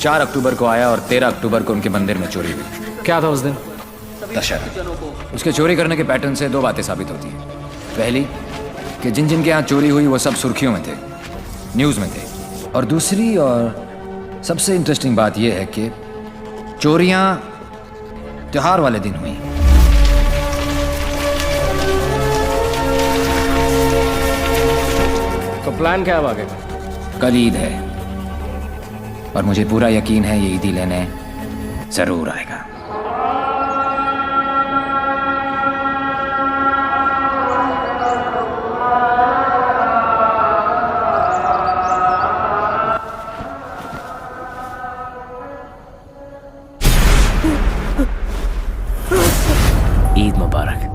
4 अक्टूबर को आया और 13 अक्टूबर को उनके मंदिर में चोरी हुई. क्या था उस दिन? दशहरा. उसके चोरी करने के पैटर्न से 2 बातें साबित होती हैं. पहली कि जिन जिन के यहाँ चोरी हुई वो सब सुर्खियों में थे, न्यूज़ में थे. और दूसरी और सबसे इंटरेस्टिंग बात यह है कि चोरियां त्योहार वाले दिन हुई. तो प्लान क्या है आगे? कल ईद है और मुझे पूरा यकीन है ये ईदी लेने जरूर आएगा. ईद मुबारक.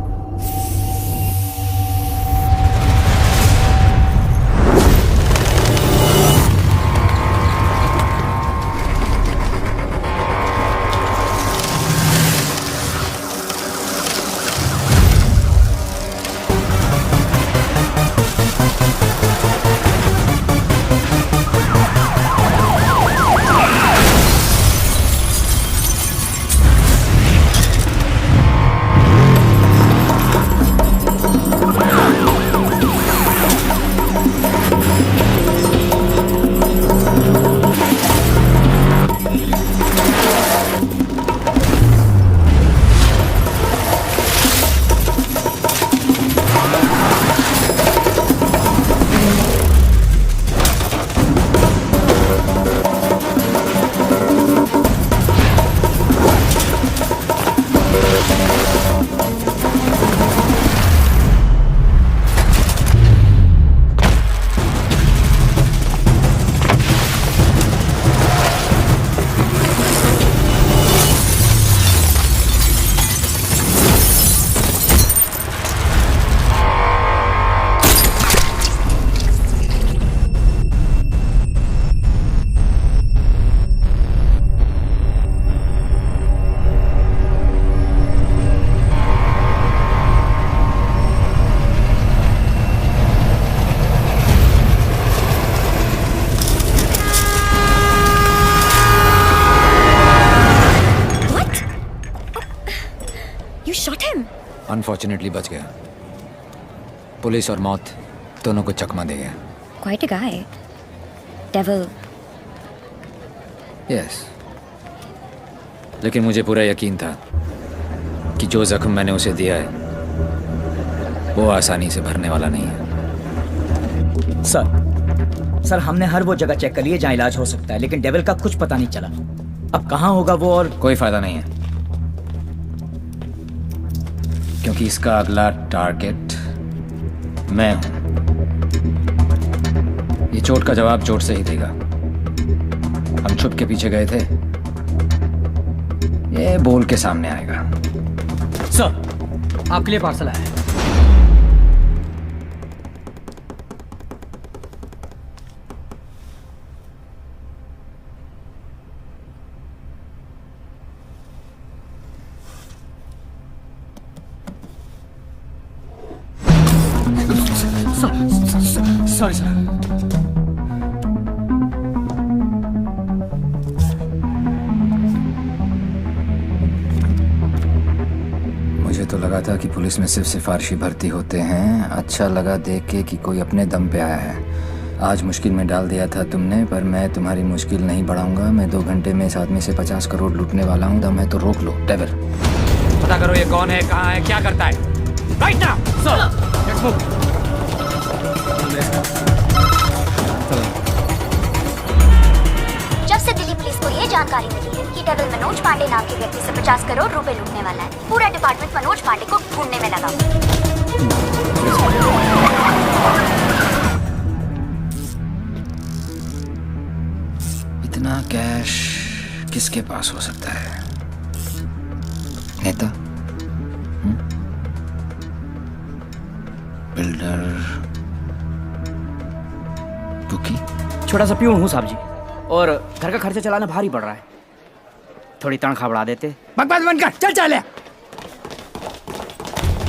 अनफॉर्चुनेटली बच गया। पुलिस और मौत दोनों को चकमा दे गया। Quite a guy. Devil. Yes, लेकिन मुझे पूरा यकीन था कि जो जख्म मैंने उसे दिया है वो आसानी से भरने वाला नहीं है। सर हमने हर वो जगह चेक कर लिए जहाँ इलाज हो सकता है, लेकिन डेविल का कुछ पता नहीं चला। अब कहाँ होगा वो और कोई फायदा नहीं है, क्योंकि इसका अगला टारगेट मैं हूं। ये चोट का जवाब चोट से ही देगा। हम छुप के पीछे गए थे, ये बोल के सामने आएगा। सर, आपके लिए पार्सल आया है। Sorry sir. मुझे तो लगा था कि पुलिस में सिर्फ सिफारिशी भर्ती होते हैं। अच्छा लगा देख के कि कोई अपने दम पे आया है। आज मुश्किल में डाल दिया था तुमने, पर मैं तुम्हारी मुश्किल नहीं बढ़ाऊंगा। मैं 2 घंटे में इस आदमी से 50 करोड़ लूटने वाला हूँ। दम है तो रोक लो डेविल। पता करो ये कौन है, कहाँ है, क्या करता है। Right now sir, let's move. जब से दिल्ली पुलिस को ये जानकारी मिली है कि डेविल मनोज पांडे नाम के व्यक्ति से 50 करोड़ रुपए लूटने वाला है, पूरा डिपार्टमेंट मनोज पांडे को ढूंढने में लगा। इतना कैश किसके पास हो सकता है? नेता, बिल्डर, बुकी? छोटा सा प्यून हूँ साहब जी, और घर का खर्चा चलाना भारी पड़ रहा है। थोड़ी तनख्वाह बढ़ा देते। बकवास बंद कर, चल चल।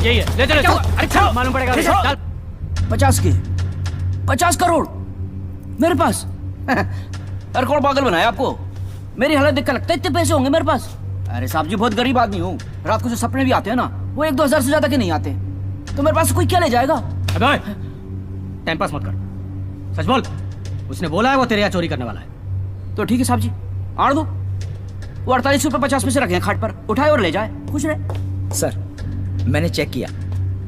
यही है, ले चलो। अरे चल, मालूम पड़ेगा। चल। 50 करोड़ मेरे पास। अरे कौन पागल बनाया आपको? मेरी हालत देख कर लगता है इतने पैसे होंगे मेरे पास। अरे साहब जी, बहुत गरीब आदमी हूँ। रात को जो सपने भी आते हैं ना, वो 1-2 हजार से ज्यादा के नहीं आते। तो मेरे पास कोई क्या ले जाएगा? अबे टाइम पास मत कर, सच बोल। उसने बोला है वो तेरे यहाँ चोरी करने वाला है। तो ठीक है साहब जी, आड़ दो। वो 48 रुपए 50 पैसे रखे हैं खाट पर, उठाए और ले जाए, खुश रहे। सर मैंने चेक किया,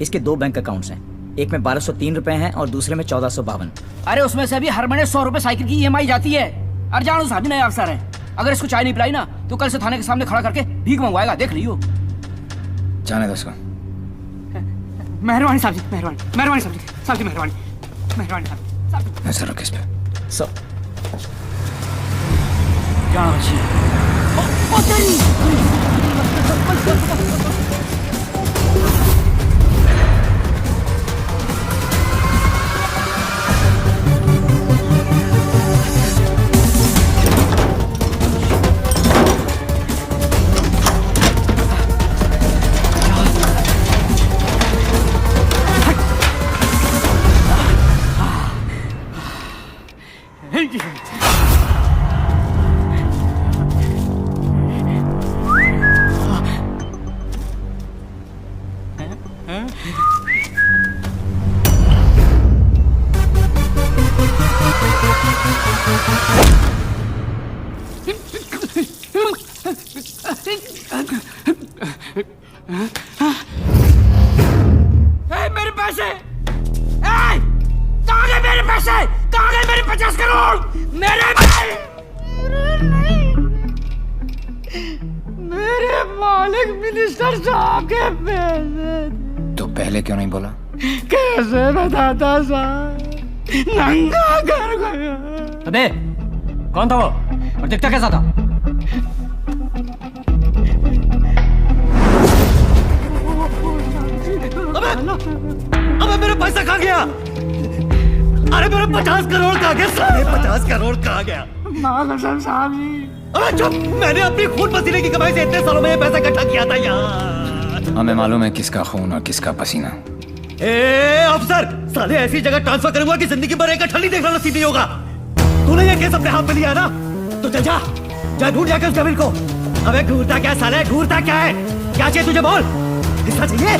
इसके 2 बैंक अकाउंट्स हैं। एक में 1203 रुपए हैं और दूसरे में 1452। अरे उसमें से भी हर महीने 100 रुपए साइकिल की EMI जाती है। अरे जानो साहब जी, नया अफसर है। अगर इसको चाय नहीं पिलाई ना, तो कल से थाने के सामने खड़ा करके भीख मंगवाएगा, देख लियो। जाने दो उसको। मेहरबानी साहब जी, मेहरबानी साहब जी, साहब जी मेहरबानी साहब जी। नजर रख इस पे। सर जाना चाहिए। मेरे पैसे! कहाँ गए मेरे पैसे? कहाँ गए मेरे 50 करोड़? मेरे मालिक मिनिस्टर साहब के पैसे। तो पहले क्यों नहीं बोला? कैसे बताता साहब, नंगा कर गया। अबे कौन था वो और दिखता कैसा था? अबे मेरा पैसा कहाँ गया? अरे मेरे 50 करोड़ कहाँ गया? सारे 50 करोड़ कहाँ गया? कसम साहब जी। अबे चुप, मैंने अपनी खून पसीने की कमाई से इतने सालों में ये पैसा इकट्ठा किया था यार। हमें मालूम है किसका खून और किसका पसीना। अफसर, साले ऐसी जगह ट्रांसफर करूंगा कि जिंदगी भर एक अठल नहीं देखना नसीब नहीं होगा। तूने ये केस अपने हाथ में लिया ना, तो चल जा ढूंढ जाकर उस डेविल को। अबे ढूंढता क्या साले, ढूंढता क्या है? क्या चाहिए तुझे बोल? हिस्सा चाहिए?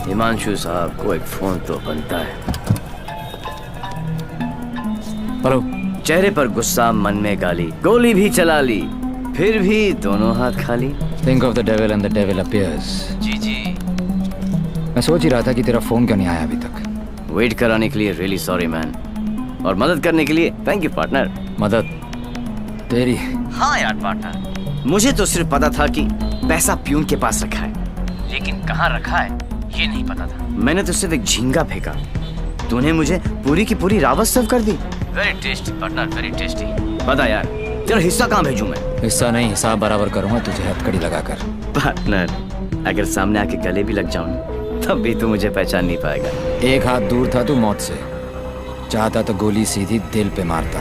हिमांशु साहब को एक फोन तो बनता है। हेलो। चेहरे पर गुस्सा, मन में गाली, गोली भी चला ली, फिर भी दोनों हाथ खाली। Think of the devil and the devil appears. जी जी। मैं सोच ही रहा था कि तेरा फोन क्यों नहीं आया अभी तक। वेट कराने के लिए रियली सॉरी मैन, और मदद करने के लिए थैंक यू पार्टनर। मदद तेरी? हाँ यार पार्टनर, मुझे तो सिर्फ पता था कि पैसा प्यून के पास रखा है, लेकिन कहाँ रखा है ये नहीं पता था। मैंने तो सिर्फ एक झींगा फेंका, तूने मुझे पूरी की पूरी रावत सर्व कर दी। Very tasty partner, very tasty. बता यार, तेरा हिस्सा कहाँ भेजूं मैं? हिस्सा नहीं, हिसाब बराबर करूंगा तुझे हथकड़ी लगाकर। पार्टनर, अगर सामने आके गले भी लग जाऊं तब भी तू मुझे पहचान नहीं पाएगा। एक हाथ दूर था तू मौत से, चाहता तो गोली सीधी दिल पे मारता।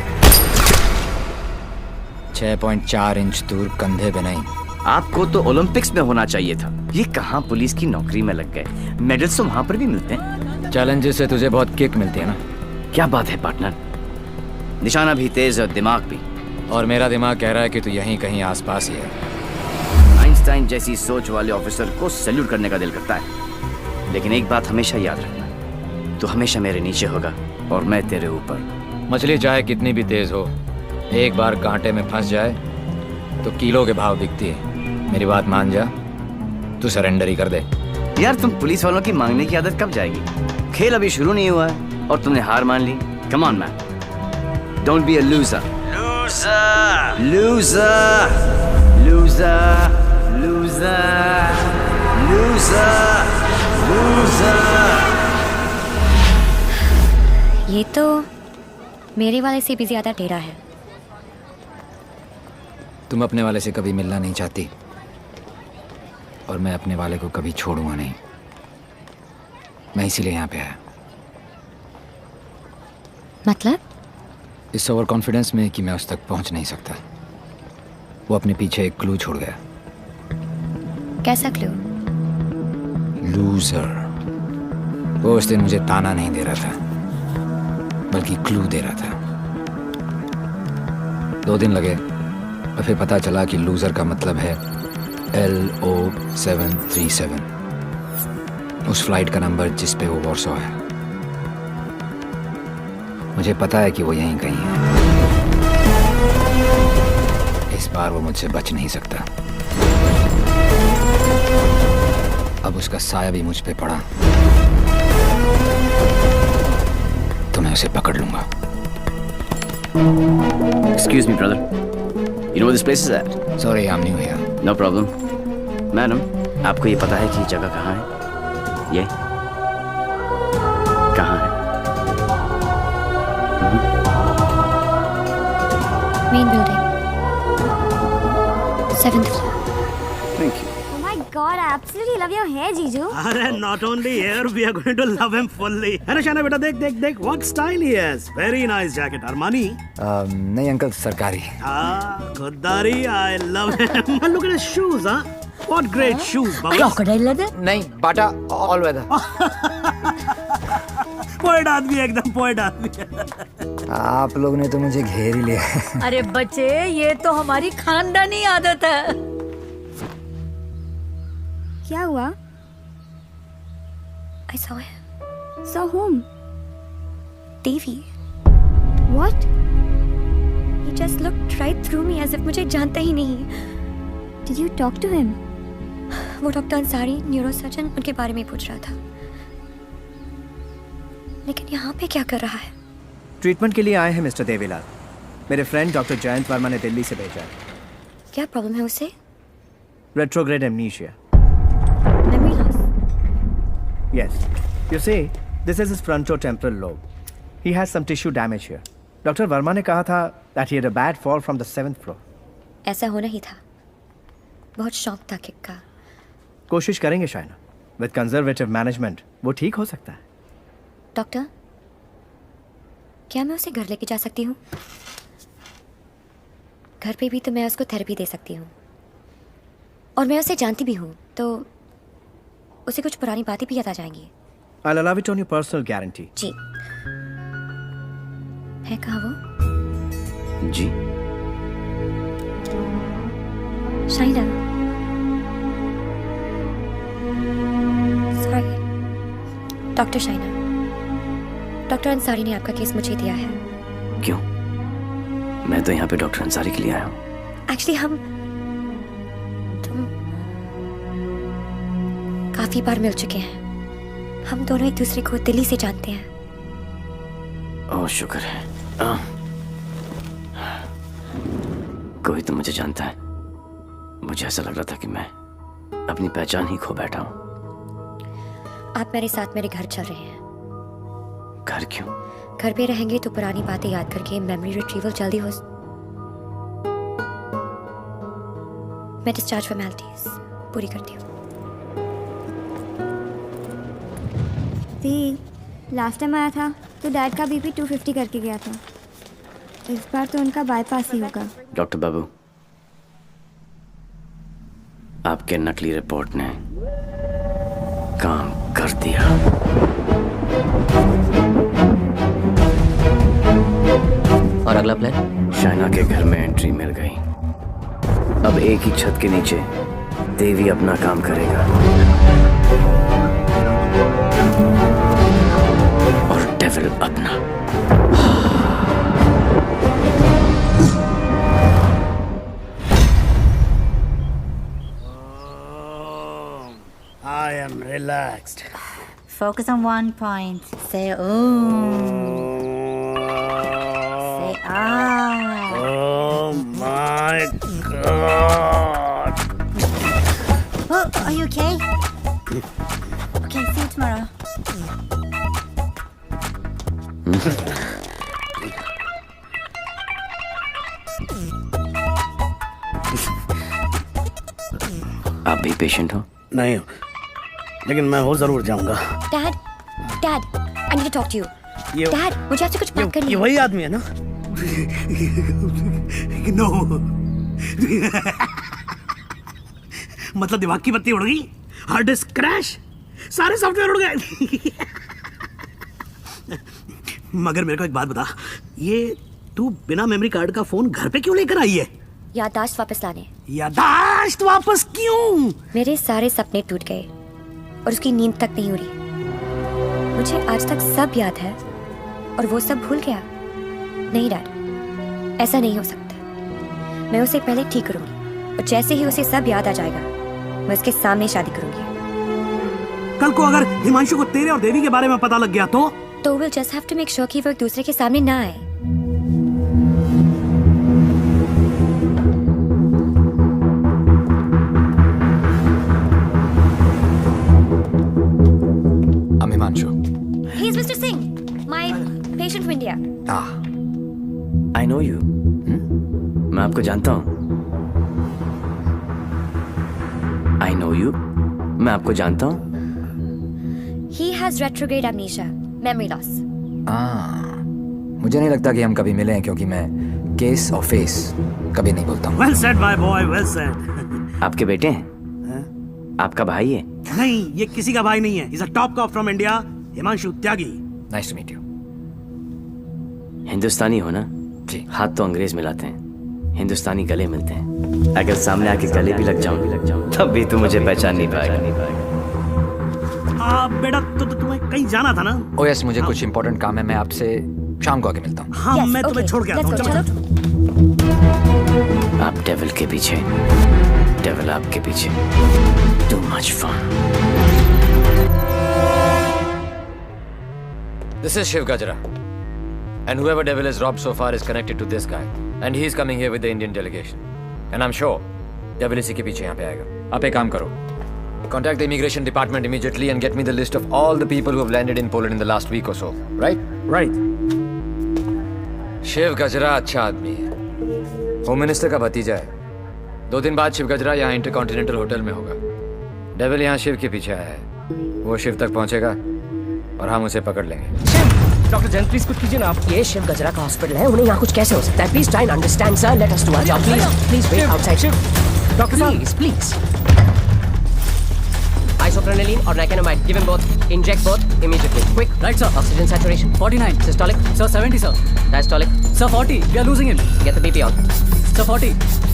6.4 इंच दूर, कंधे पे नहीं। आपको तो ओलंपिक्स में होना चाहिए था, ये कहाँ पुलिस की नौकरी में लग गए। मेडल्स तो वहाँ पर भी मिलते हैं। चैलेंजेस से तुझे बहुत किक मिलती है ना? क्या बात है पार्टनर, निशाना भी तेज और दिमाग भी। और मेरा दिमाग कह रहा है कि तू यहीं कहीं आसपास ही है। आइंस्टाइन जैसी सोच वाले ऑफिसर को सैल्यूट करने का दिल करता है, लेकिन एक बात हमेशा याद रखना, तू हमेशा मेरे नीचे होगा और मैं तेरे ऊपर। मछली चाहे कितनी भी तेज हो, एक बार कांटे में फंस जाए तो किलो के भाव बिकती है। मेरी बात मान जा, तू सरेंडर ही कर दे। यार तुम पुलिस वालों की मांगने की आदत कब जाएगी? खेल अभी शुरू नहीं हुआ है और तुमने हार मान ली। Come on man, don't be a loser. Loser loser loser loser loser loser. ये तो मेरे वाले से भी ज्यादा टेढ़ा है। तुम अपने वाले से कभी मिलना नहीं चाहती, और मैं अपने वाले को कभी छोड़ूंगा नहीं। मैं इसीलिए यहाँ पे आया। मतलब? इस ओवर कॉन्फिडेंस में कि मैं उस तक पहुंच नहीं सकता। वो अपने पीछे एक क्लू छोड़ गया। कैसा क्लू? लूजर। वो उस दिन मुझे ताना नहीं दे रहा था, बल्कि क्लू दे रहा था। 2 दिन लगे और फिर पता चला कि लूजर का मतलब है LO737, उस फ्लाइट का नंबर जिस पे वो वॉर्सो है। मुझे पता है कि वो यहीं कहीं है। इस बार वो मुझसे बच नहीं सकता। अब उसका साया भी मुझ पे पड़ा तो मैं उसे पकड़ लूंगा। Excuse me brother, you know where this place is at? Sorry, I'm new here. No problem. Madam, आपको ये पता है कि जगह कहाँ है? ये कहाँ है? Main building, 7th floor। Thank you. Oh my God, I absolutely love your hair, Jiju. अरे not only here, we are going to love him fully. अरे शाना बेटा देख देख देख, what style he has. Very nice jacket. Armani. नहीं uncle, सरकारी। खुददारी, I love him. And look at his shoes, huh? What great shoes, Baba. Crocodile leather? नहीं, बाटा all weather. Poet आदमी, एकदम पोएट आदमी। आप लोग ने तो मुझे घेर ही लिया। अरे बच्चे, ये तो हमारी खानदानी आदत है। क्या हुआ? I saw him. So whom? Devi. What? He just looked right through me as if मुझे जानता ही नहीं। Did you talk to him? वो डॉक्टर अंसारी, न्यूरोसर्जन, उनके बारे में पूछ रहा था। लेकिन यहाँ पे क्या कर रहा है? ट्रीटमेंट के लिए आए हैं मिस्टर देवीलाल। मेरे फ्रेंड डॉक्टर जयंत वर्मा ने दिल्ली से भेजा है। क्या प्रॉब्लम है उसे? Retrograde amnesia. Memory loss. Yes. You see, this is his frontotemporal lobe. He has some tissue damage here. Doctor Verma ने कहा था that he had a bad fall from the 7th floor. ऐसा होना ही था। बहुत शौक था किक का। कोशिश करेंगे शायना। With conservative management, वो ठीक हो सकता है। डॉक्टर, क्या मैं उसे घर लेके जा सकती हूँ? घर पे भी तो मैं उसको थेरेपी दे सकती हूँ, और मैं उसे जानती भी हूँ, तो उसे कुछ पुरानी बातें भी याद आ जाएंगी। I'll allow it on your personal guarantee. जी। है कहाँ वो? जी। Shaina. Sorry. Doctor Shaina, doctor Ansari ने आपका केस मुझे दिया है। क्यों? मैं तो यहाँ पे डॉक्टर अंसारी के लिए आया हूँ। एक्चुअली तुम काफी बार मिल चुके हैं। हम दोनों एक दूसरे को दिल्ली से जानते हैं। ओह शुक्र है। कोई तो मुझे जानता है। मुझे ऐसा लग रहा था कि मैं अपनी पहचान ही खो बैठा हूँ। आप मेरे साथ मेरे घर चल रहे हैं। घर क्यों? घर पे रहेंगे तो पुरानी बातें याद करके मेमोरी रिट्रीवल जल्दी हो। मैं डिस्चार्ज फॉर्मेलिटीज पूरी करती हूँ। लास्ट टाइम आया था तो डैड का बीपी 250 करके गया था। इस बार तो उनका बाईपास ही होगा। डॉक्टर बाबू, आपके नकली रिपोर्ट ने काम कर दिया। और अगला प्लान? शाइना के घर में एंट्री मिल गई। अब एक ही छत के नीचे देवी अपना काम करेगा और डेविल अपना। I am relaxed. Focus on one point. Say Om. Say Ah. Oh my God. Oh, are you okay? Okay, see you tomorrow. आप भी पेशेंट हो? नहीं, लेकिन मैं हो जरूर जाऊंगा। Dad, dad, I need to talk to you. Dad, मुझे आपसे कुछ बात करनी है। ये वही आदमी है ना? नो। मतलब दिमाग की बत्ती उड़ गई, हार्ड डिस्क क्रैश, सारे सॉफ्टवेयर उड़ गए। मगर मेरे को एक बात बता, ये तू बिना मेमोरी कार्ड का फोन घर पे क्यों लेकर आई है? याददाश्त वापस लाने। याददाश्त वापस क्यों? मेरे सारे सपने टूट गए और उसकी नींद तक नहीं उड़ी। मुझे आज तक सब याद है और वो सब भूल गया। नहीं डैड, ऐसा नहीं हो सकता। मैं उसे पहले ठीक करूंगी और जैसे ही उसे सब याद आ जाएगा मैं उसके सामने शादी करूंगी। कल को अगर हिमांशु को तेरे और देवी के बारे में पता लग गया तो we'll just have to make sure कि वो एक दूसरे के सामने ना आए। I'm Himanshu. He's Mr. Singh, my patient from India. I know you. मैं आपको जानता हूँ। I know you. मैं आपको जानता हूँ। He has retrograde amnesia, memory loss. मुझे नहीं लगता कि हम कभी मिले हैं, क्योंकि मैं केस और फेस कभी नहीं बोलता हूँ। Well said, my boy, well said. आपके बेटे हैं? आपका भाई है? नहीं, ये किसी का भाई नहीं है। He's a top cop from India, Himanshu Tyagi. Nice to meet you. हिंदुस्तानी हो ना? जी। हाथ तो अंग्रेज मिलाते हैं, हिंदुस्तानी गले मिलते हैं। अगर सामने आके गले भी लग जाऊं तब भी तू मुझे पहचान नहीं पाएगा। बेटा तो तुम्हें कहीं जाना था ना? ओ यस, मुझे कुछ इंपॉर्टेंट काम है। मैं आपसे शाम को आके मिलता हूँ। हाँ, मैं तुम्हें छोड़ के आता हूँ। चलो। आप डेविल के पीछे, डेविल आपके पीछे। Too much fun. This is Shiv Gajra. And whoever devil has robbed so far is connected to this guy. And he is coming here with the Indian delegation. And I'm sure devil इसी के पीछे यहाँ पे आएगा। आप एक काम करो, contact the immigration department immediately and get me the list of all the people who have landed in Poland in the last week or so. Right? Right. Shiv गजरा अच्छा आदमी है, होम मिनिस्टर का भतीजा है। 2 दिन बाद शिव गजरा यहाँ इंटरकॉन्टिनेंटल होटल में होगा। डेविल यहाँ शिव के पीछे आया है। वो शिव तक पहुँचेगा और हम उसे पकड़ लेंगे। डॉक्टर जैन प्लीज कुछ कीजिए ना आप। ये शिव गजरा का हॉस्पिटल है, उन्हें यहाँ कुछ कैसे हो सकता है? Please try and understand sir, let us do our job please. Please wait outside. Doctor please please. Isoprenylene or nicotinamide, give him both. Inject both immediately. Quick. Right, sir. Oxygen saturation 49. Systolic. Sir, 70, sir. Diastolic. Sir, 40. We are losing him. Get the BP on. Sir, 40.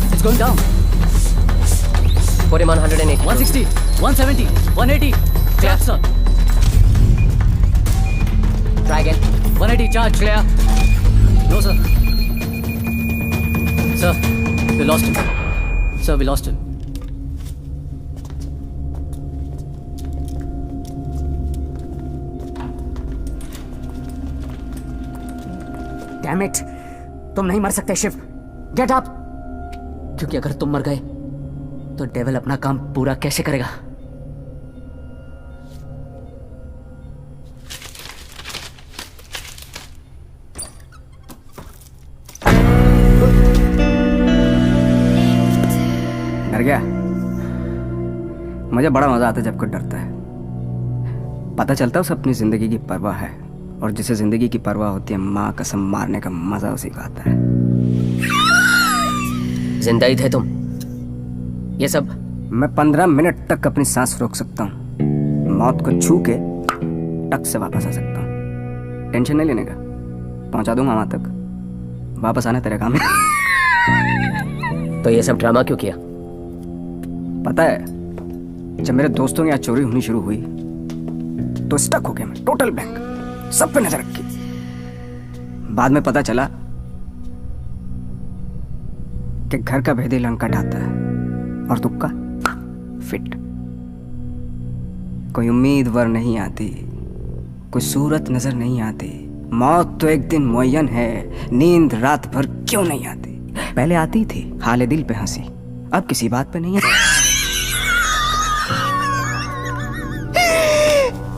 It's going down. Put him on 180. 160. 170. 180. Clear, sir. Try again. 180. Charge. Clear. No, sir. Sir, we lost him. Sir, we lost him. Damn it! तुम नहीं मर सकते Shiv. Get up! क्योंकि अगर तुम मर गए तो डेविल अपना काम पूरा कैसे करेगा? डर गया? मुझे बड़ा मजा आता है जब कोई डरता है। पता चलता है उसे अपनी जिंदगी की परवाह है, और जिसे जिंदगी की परवाह होती है माँ कसम मारने का मजा उसी का आता है। जिंदा ही थे तुम? ये सब? मैं 15 मिनट तक अपनी सांस रोक सकता हूँ, मौत को छू के टक से वापस आ सकता हूँ। टेंशन नहीं लेने का, पहुंचा दूंगा वहां तक। वापस आना तेरे काम है। तो ये सब ड्रामा क्यों किया? पता है, जब मेरे दोस्तों के यहाँ चोरी होनी शुरू हुई तो स्टक हो गया मैं, टोटल ब्लैंक, सब पे नजर रखी। बाद में पता चला कि घर का भेदी लंका ढाता है और तुक्का फिट। कोई उम्मीदवार नहीं आती, कोई सूरत नजर नहीं आती। मौत तो एक दिन मुअय्यन है, नींद रात भर क्यों नहीं आती? पहले आती थी हाले दिल पे हंसी, अब किसी बात पे नहीं आती।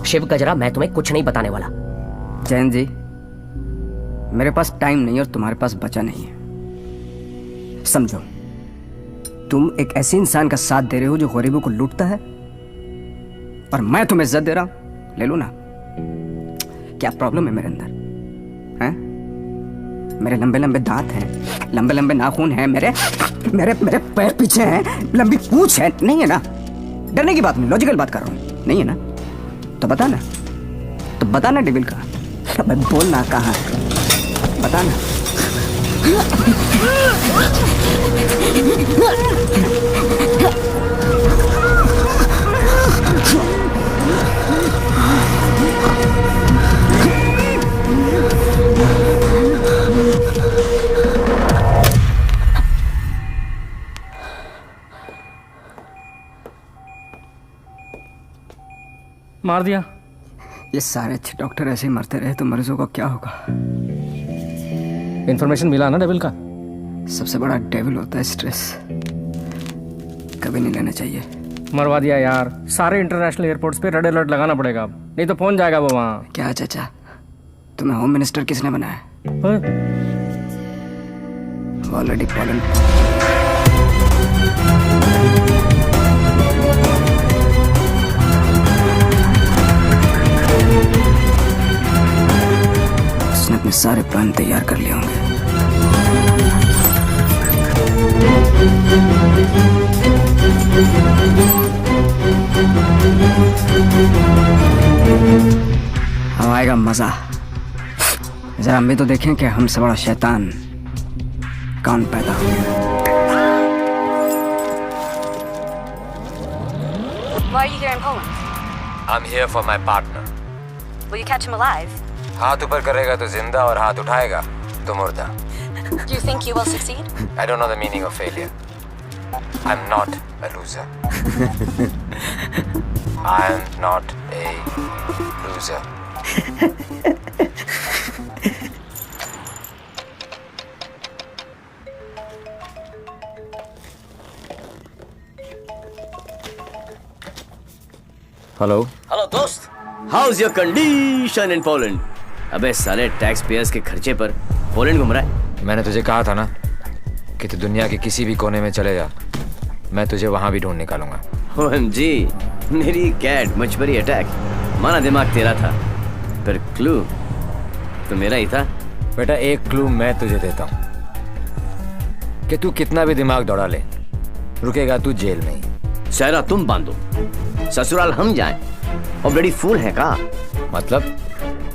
शिव गजरा, मैं तुम्हें कुछ नहीं बताने वाला। जैन जी, मेरे पास टाइम नहीं और तुम्हारे पास बचा नहीं है। समझो, तुम एक ऐसे इंसान का साथ दे रहे हो जो गरीबों को लूटता है, और मैं तुम्हें इज्जत दे रहा हूं। ले लो ना। क्या प्रॉब्लम है मेरे अंदर? हैं? मेरे लंबे लंबे दांत हैं, लंबे लंबे नाखून हैं, मेरे मेरे मेरे पैर पीछे हैं, लंबी पूंछ है। नहीं है ना? डरने की बात नहीं, लॉजिकल बात कर रहा हूं। नहीं है ना? तो बताना, तो बताना डेविल का। अबे बोलना कहाँ है, बताना। मार दिया। ये सारे अच्छे डॉक्टर ऐसे ही मरते रहे तो मरीजों का क्या होगा? इन्फॉर्मेशन मिला ना डेविल का? सबसे बड़ा डेविल होता है स्ट्रेस, कभी नहीं लेना चाहिए। मरवा दिया यार। सारे इंटरनेशनल एयरपोर्ट्स पे रेड अलर्ट लगाना पड़ेगा अब, नहीं तो पहुंच जाएगा वो वहाँ। क्या चाचा, तुम्हें होम मिनिस्टर किसने बनाया? Already Poland. उसने अपने सारे प्लान तैयार कर लिए होंगे। अब आएगा मजा। जरा हम भी तो देखें कि हमसे बड़ा शैतान कौन पैदा हो गया। Why are you here in Poland? I'm here for my partner. Will you catch him alive? हाथ ऊपर करेगा तो जिंदा और हाथ उठाएगा तो मुर्दा। Do you think you will succeed? I don't know the meaning of failure. I'm not a loser. I'm not a loser. Hello hello दोस्त, how is your condition in Poland? अबे साले टैक्स पेयर्स के खर्चे पर Poland घूम रहा है। मैंने तुझे कहा था ना कि तू दुनिया के किसी भी कोने में चले जा, मैं तुझे वहां भी ढूंढ निकालूंगा। OMG, मेरी कैट मुझ पर ही अटैक। माना दिमाग तेरा था, पर क्लू तो मेरा ही था। बेटा एक क्लू मैं तुझे देता हूँ कि तू कितना भी दिमाग दौड़ा ले, रुकेगा तू जेल में ही। सहरा तुम बांधो, ससुराल हम जाएं। और बड़ी फूल है का मतलब?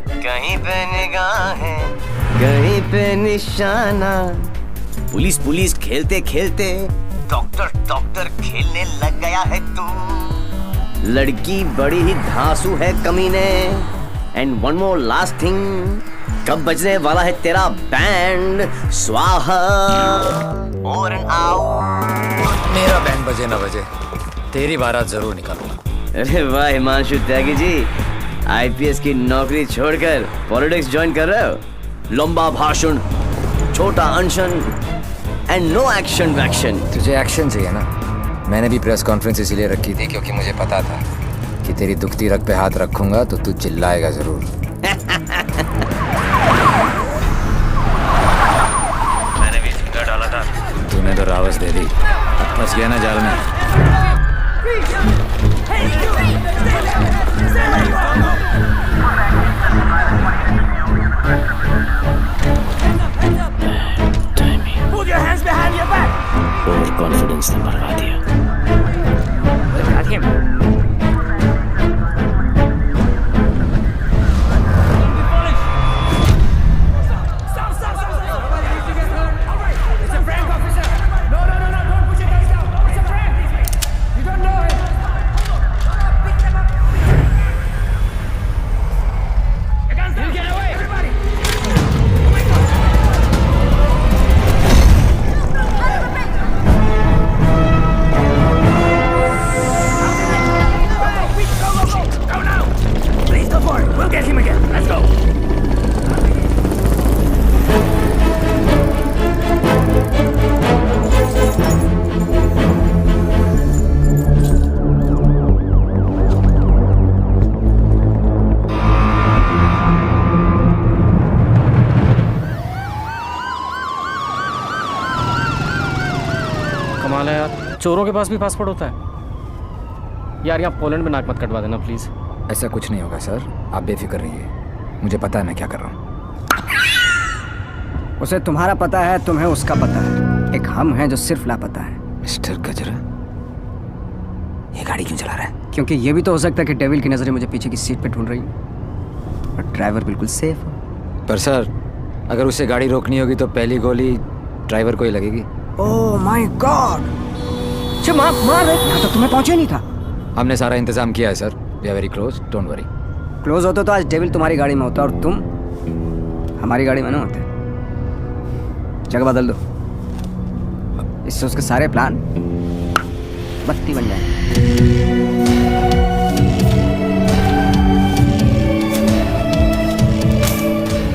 कहीं पे निगाहें, कहीं पे निशाना। पुलिस पुलिस खेलते खेलते डॉक्टर डॉक्टर खेलने लग गया है तू। लड़की बड़ी ही धांसू है कमीने। And one more last thing, कब बजने वाला है तेरा बैंड? स्वाहा ओवर एंड आउट। मेरा बैंड बजे ना बजे, तेरी बारात जरूर निकालूंगा। अरे वाह हिमांशु त्यागी जी, आईपीएस की नौकरी छोड़कर पॉलिटिक्स ज्वाइन कर रहे हो। लंबा भाषण, छोटा अनशन एंड नो एक्शन वैक्शन। तुझे एक्शन चाहिए ना? मैंने भी प्रेस कॉन्फ्रेंस इसीलिए रखी थी क्योंकि मुझे पता था कि तेरी दुखती रग पे हाथ रखूंगा तो तू चिल्लाएगा जरूर। मैंने भी फिंगर डाला था, तूने तो रावस दे दी। फंस गया ना जाल में। ओवर कॉन्फिडेंस ने मरवा दिया। कमाल है यार, चोरों के पास भी पासपोर्ट होता है। यार यहाँ पोलैंड में नाक मत कटवा देना प्लीज। ऐसा कुछ नहीं होगा सर, आप बेफिक्र रहिए, मुझे पता है मैं क्या कर रहा हूँ। उसे तुम्हारा पता है, तुम्हें उसका पता है। एक हम हैं जो सिर्फ लापता है। मिस्टर गजरा, ये गाड़ी क्यों चला रहा है? क्योंकि ये भी तो हो सकता है कि डेविल की नजरें मुझे पीछे की सीट पे ढूंढ रही हैं और ड्राइवर बिल्कुल सेफ हो। पर सर, अगर उसे गाड़ी रोकनी होगी तो पहली गोली ड्राइवर को ही लगेगी। Oh my God! मार यहाँ तो तुम्हें पहुंचे नहीं था। हमने सारा इंतजाम किया है sir, we are very close, don't worry. Close होते तो आज डेविल तुम्हारी गाड़ी में होता और तुम हमारी गाड़ी में ना होते। जगह बदल दो, इससे उसके सारे प्लान बत्ती बन जाएंगे।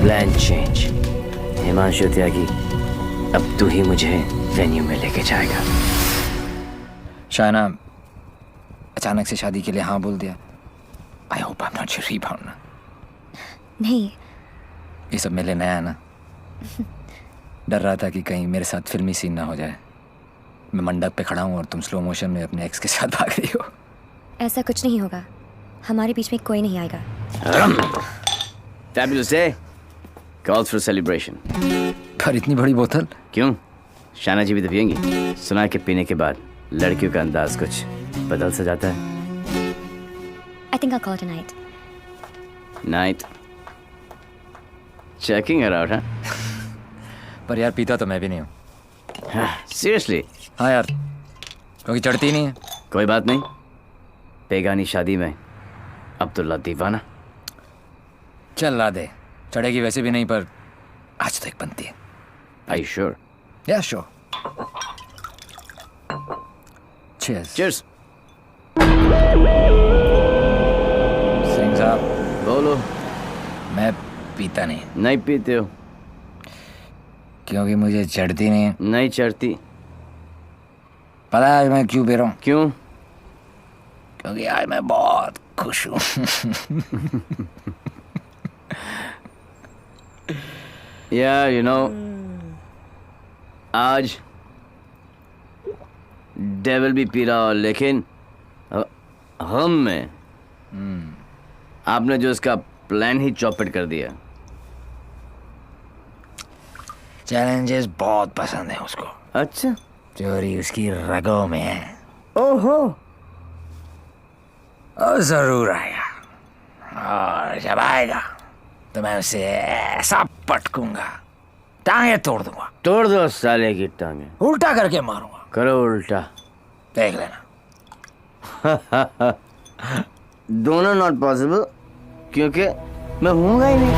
Plan change. हिमांशु त्यागी, अब तू ही मुझे वेन्यू में लेके जाएगा। शायना अचानक से शादी के लिए हाँ बोल दिया। I hope I am not your rebound ना। नहीं, ये सब मेरे लिए नया है ना। डर रहा था कि कहीं मेरे साथ फिल्मी सीन ना हो जाए। मैं मंडप पे खड़ा हूँ और तुम स्लो मोशन में अपने एक्स के साथ भाग रही हो। ऐसा कुछ नहीं होगा, हमारे बीच में कोई नहीं आएगा। Fabulous day. Calls for celebration. पर इतनी बड़ी बोतल क्यों? शाना जी भी तो पियेंगी। सुना के पीने के बाद लड़कियों का अंदाज कुछ बदल सा जाता है। I think I'll call it a night. Night. Checking her out, huh? पर यार पीता तो मैं भी नहीं हूँ। Seriously? हाँ यार, क्योंकि चढ़ती नहीं है। कोई बात नहीं, बेगानी शादी में अब्दुल्ला दीवाना। चल ला दे, चढ़ेगी वैसे भी नहीं, पर आज तो एक बनती है। Are you sure? Yeah, sure. Cheers. Cheers. Singh साहब, बोलो। मैं पीता नहीं। नहीं पीते हो? क्योंकि मुझे चढ़ती नहीं है। नहीं चढ़ती। पता है मैं क्यों पी रहा हूँ? क्यों? क्योंकि आज मैं बहुत खुश हूँ। Yeah, you know, आज डेविल भी पी रहा हो, लेकिन हम में आपने जो इसका प्लान ही चौपट कर दिया। चैलेंजेस बहुत पसंद है उसको। अच्छा, चोरी उसकी रगों में है। ओहो, और जरूर आएगा, और जब आएगा तो मैं उसे ऐसा पटकूंगा, टांगे तोड़ दूंगा। तोड़ दो साले की टांगे। उल्टा करके मारूंगा। करो उल्टा, देख लेना। दोनों नॉट पॉसिबल, क्योंकि मैं हूँगा ही नहीं।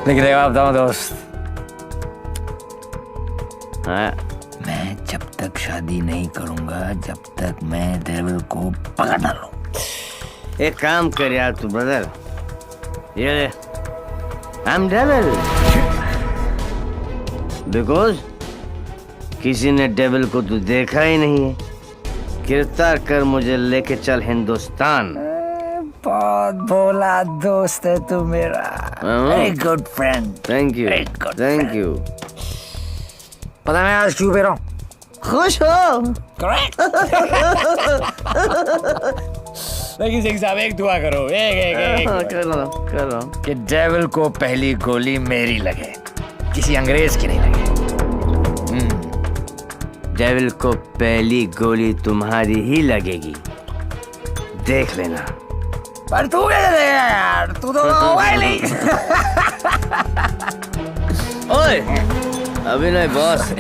लिख देगा आप दोनों दोस्त। हाँ। मैं जब तक शादी नहीं करूंगा जब तक मैं डेविल को पकड़ ना लूं। एक काम कर यार तू ब्रदर, ये ले, आई एम डेविल, बिकॉज किसी ने डेविल को तू देखा ही नहीं है। गिरफ्तार कर मुझे, लेके चल हिंदुस्तान। बहुत भोला दोस्त है तू मेरा। Very good friend. Thank you, thank you. पता मैं आज क्यों पे रहा हूँ? खुश हो? करेक्ट। लेकिन सिंह साहब एक दुआ करो, एक कर लो कि डेविल को पहली गोली मेरी लगे, किसी अंग्रेज की नहीं लगे। डेविल को पहली गोली तुम्हारी ही लगेगी, देख लेना। पर तू कैसे देगा यार, तू तो होगा ही नहीं। ओए, अभी नहीं बॉस,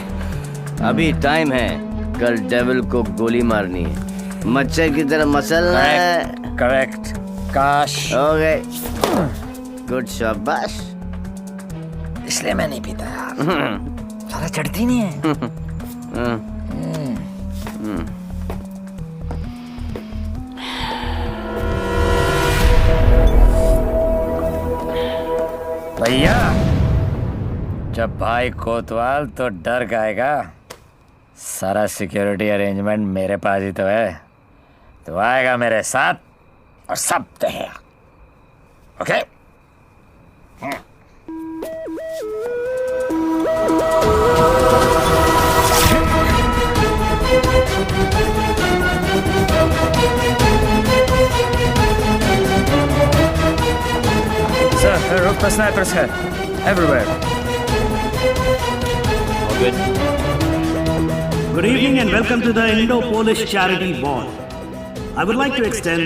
अभी टाइम है। कल डेविल को गोली मारनी है, मच्छर की तरह मसलना है। करेक्ट। काश। ओके, गुड, शाबाश। इसलिए मैं नहीं पीता यार, सारा चढ़ती नहीं है। भैया, जब भाई कोतवाल तो डर गाएगा। सारा सिक्योरिटी अरेंजमेंट मेरे पास ही तो है, तो आएगा मेरे साथ और सब देगा। ओके? Sir, roof पर snipers है, everywhere. Good evening and welcome to the Indo-Polish Charity Ball. I would like to extend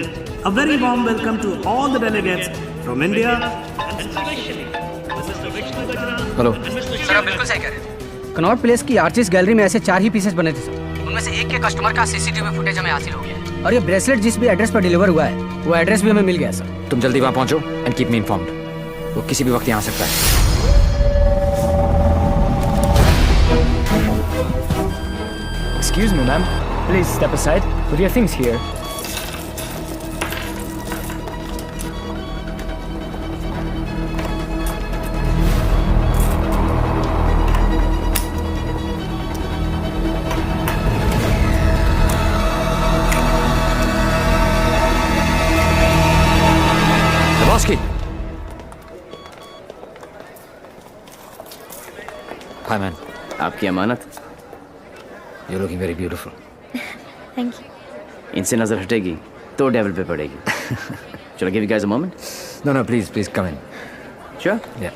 a very warm welcome to all the delegates from India and especially Mr. Vishnu Gajra. Hello sir, आप बिल्कुल सही कह रहे हैं। Connaught place की artist gallery में ऐसे 4 ही pieces बने थे सर। उनमें से एक के कस्टमर का सीसीटीवी फुटेज हमें हासिल हो गया है। और ये ब्रेसलेट जिस भी एड्रेस पर डिलीवर हुआ है वो एड्रेस भी हमें मिल गया सर। तुम जल्दी वहां पहुंचो एंड कीप मी इन्फॉर्म्ड। वो किसी भी वक्त यहाँ आ सकता है। Excuse me, ma'am. Please step aside. Put your things here. Lebowski. Hi, man. आपकी अमानत। You're looking very beautiful. Thank you. इनसे नजर हटेगी तो डेविल पे पड़ेगी। Shall I give you guys a moment? No, please come in. Sure? Yeah.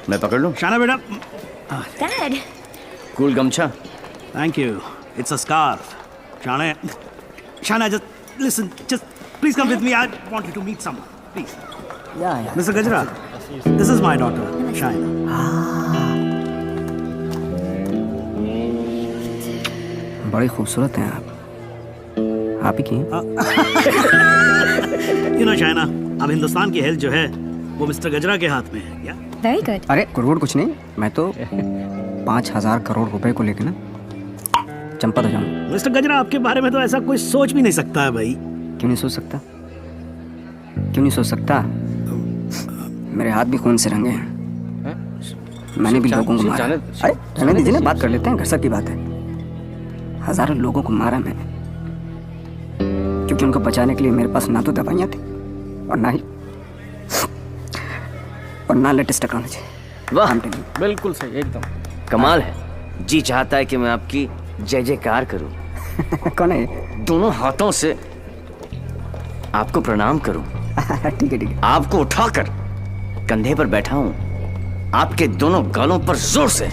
मैं पकड़ लूं? शाना बेटा। Dad. कूल गमछा। Thank you. It's a scarf. Shana, just listen. Just please come with me. I want you to meet someone. Please. Yeah. Mr. Gajra, this is my daughter, Shaina. बड़ी खूबसूरत हैं आप ही की हैं? You know, Shaina, अब हिंदुस्तान की health जो है वो मिस्टर गजरा के हाथ में है क्या? Very good. अरे करोड़ कुछ नहीं, मैं तो 5,000 करोड़ रुपए को लेके ना चंपत हो जाऊंगा। मिस्टर गजरा, आपके बारे में तो ऐसा कोई सोच भी नहीं सकता है भाई। क्यों नहीं सोच सकता? क्यों नहीं सोच सकता? मेरे हाथ भी खून से रंगे हैं। मैंने भी लोगों को मारा। अरे रहने दीजिए ना, बात कर लेते हैं, घर की बात है। हजारों लोगों को मारा मैंने, क्योंकि उनको बचाने के लिए मेरे पास ना तो दवाइयाँ थी और ना लेटेस्ट टेक्नोलॉजी। वाह, बिल्कुल सही, एकदम कमाल है। जी चाहता है कि मैं आपकी जय जयकार करूं। कौन है? दोनों हाथों से आपको प्रणाम करूं। ठीक है ठीक है। आपको उठाकर कंधे पर बैठा हूं, आपके दोनों गालों पर जोर से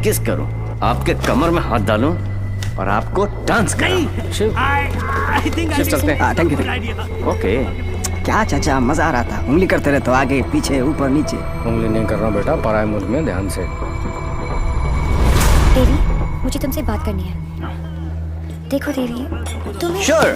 किस करूं, आपके कमर में हाथ डालूं और आपको डांस कराऊं। शिव, शिव चलते हैं। Thank you. ओके। क्या चाचा, मजा आ रहा था। उंगली करते रहे तो आगे पीछे ऊपर नीचे। उंगली नहीं कर रहा बेटा, पराये मुल्क में ध्यान से। देवी, मुझे तुमसे बात करनी है। देखो देवी, तुम्हें Sure.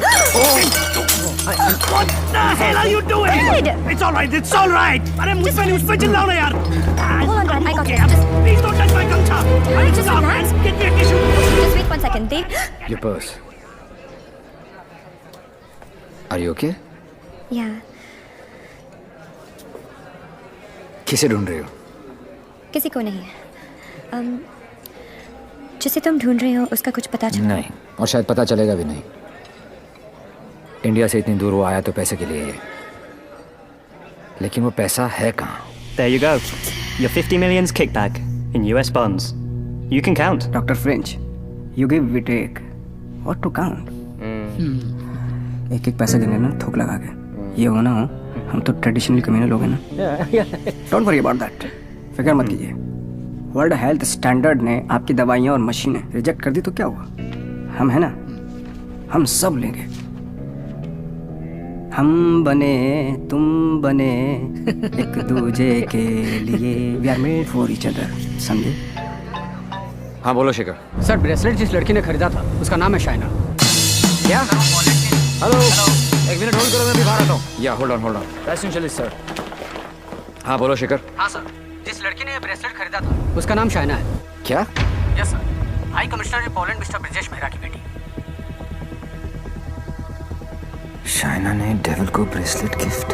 What the hell are you doing? Dad! It's all right. It's all right. अरे मुझ पे चिल्लाओ ना यार। Hold on, Dad. I got Okay, this. please don't touch my gumcha. Just Stop, relax. man. Get me a tissue. Just wait 1 second, Dave. Your purse. Are you okay? Yeah. किसे ढूंढ रही हो? किसी को नहीं। जिसे तुम ढूंढ रहे हो उसका कुछ पता चला? नहीं, और शायद पता चलेगा भी नहीं। इंडिया से इतनी दूर वो आया तो पैसे के लिए ही, लेकिन वो पैसा है कहाँ? There you go. Your 50 million's kickback in US bonds. You can count. Dr. French, you give, we take. What to count? एक एक पैसा गिने ना थोक लगा के। ये हो ना हो, हम तो ट्रेडिशनली कमीने लोग हैं ना। डोंट वरी अबाउट दैट, फिक्र मत कीजिए। वर्ल्ड हेल्थ स्टैंडर्ड ने आपकी दवाइयाँ और मशीनें रिजेक्ट कर दी तो क्या हुआ? हम है ना, हम सब लेंगे। हम बने तुम बने एक दूजे के लिए, we are made for each other, समझे? हाँ बोलो शेखर। सर, ब्रेसलेट जिस लड़की ने खरीदा था उसका नाम है शाइना। क्या? हेलो, एक मिनट होल्ड करो, मैं भी बाहर आता हूँ। या होल्ड ऑन पैसेंजर सर। हाँ बोलो शेखर। हाँ सर, जिस लड़की ने ब्रेसलेट खरीदा था उसका नाम शाइना है। क्या? Yes sir, high commissioner in Poland mister Brijesh Mehra की बेटी। शाइना ने डेविल को ब्रेसलेट गिफ्ट।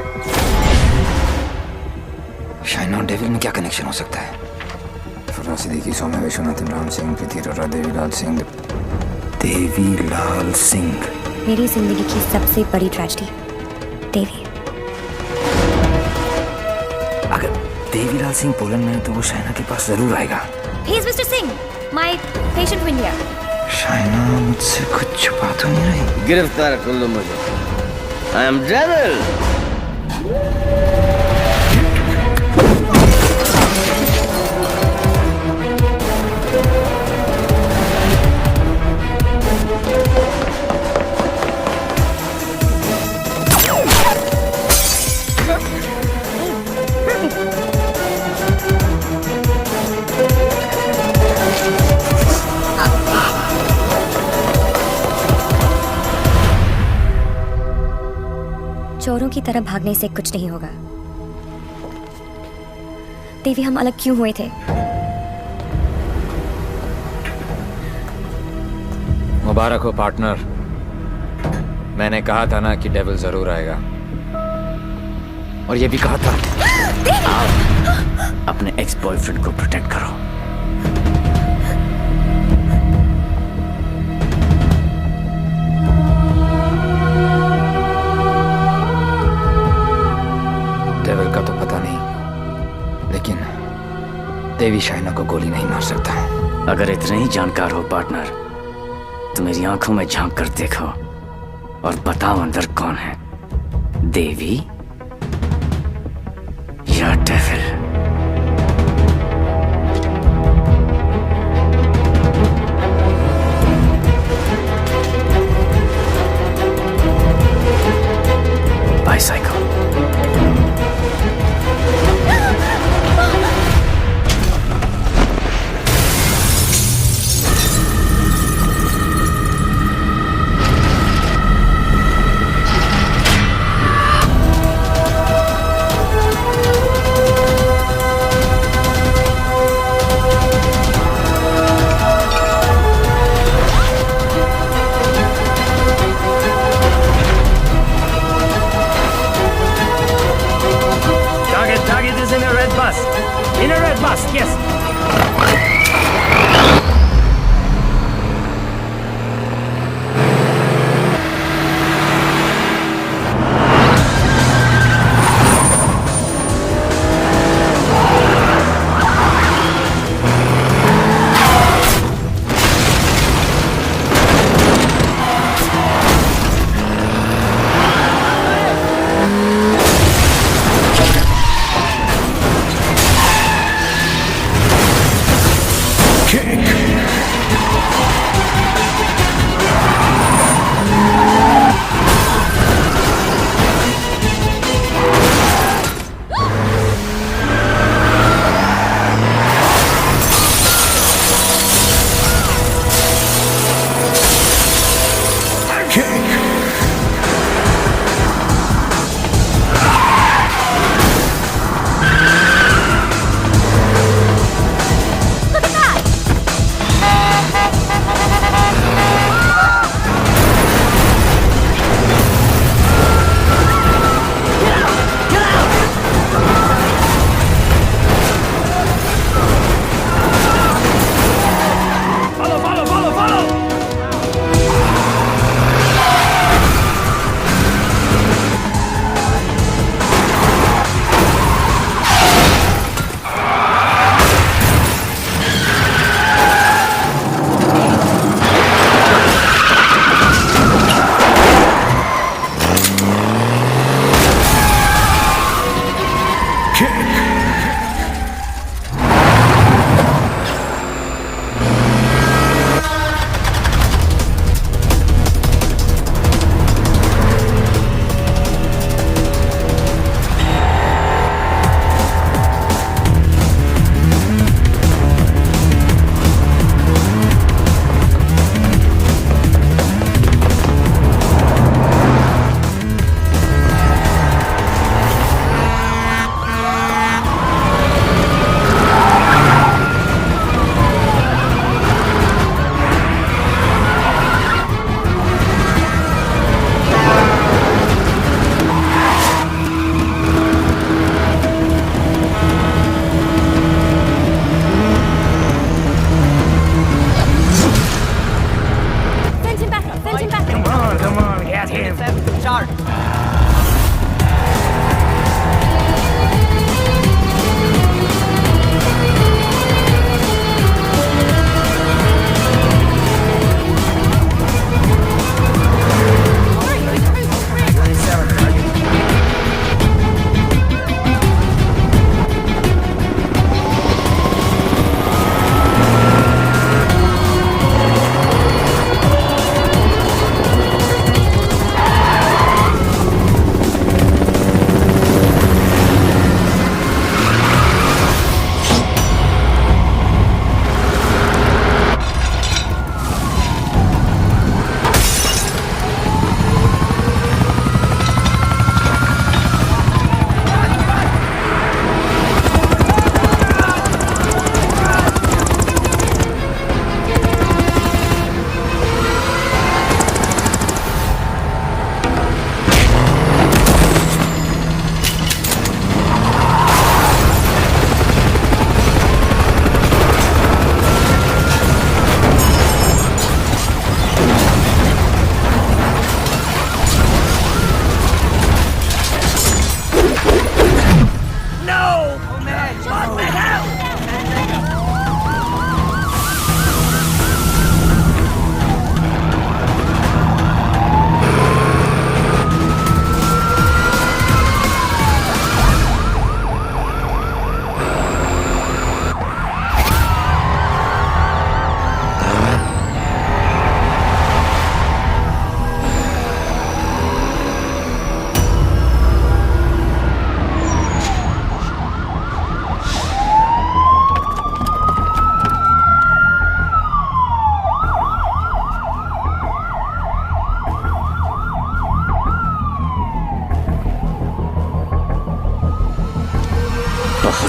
शाइना और डेविल में क्या कनेक्शन हो सकता है? फरासी देखी, सौम्या विश्वनाथन, राम सिंह, प्रीति अरोड़ा, देवीलाल सिंह। देवीलाल सिंह मेरी जिंदगी की सबसे बड़ी ट्रेजेडी। देवी, अगर देवीलाल सिंह पोलैंड में है तो वो शाइना के पास जरूर आएगा। he is Mr. Singh, my patient from India. Shaina मुझसे कुछ छुपा तो नहीं रही? गिरफ्तार कर लो मुझे। I am devil. चोरों की तरह भागने से कुछ नहीं होगा। देवी, हम अलग क्यों हुए थे? मुबारक हो पार्टनर। मैंने कहा था ना कि डेविल जरूर आएगा, और ये भी कहा था। आप अपने एक्स बॉयफ्रेंड को प्रोटेक्ट करो। डेविल का तो पता नहीं, लेकिन देवी शाइना को गोली नहीं मार सकता। अगर इतने ही जानकार हो पार्टनर, तो मेरी आंखों में झांक कर देखो और बताओ अंदर कौन है, देवी या डेविल? Bye psycho.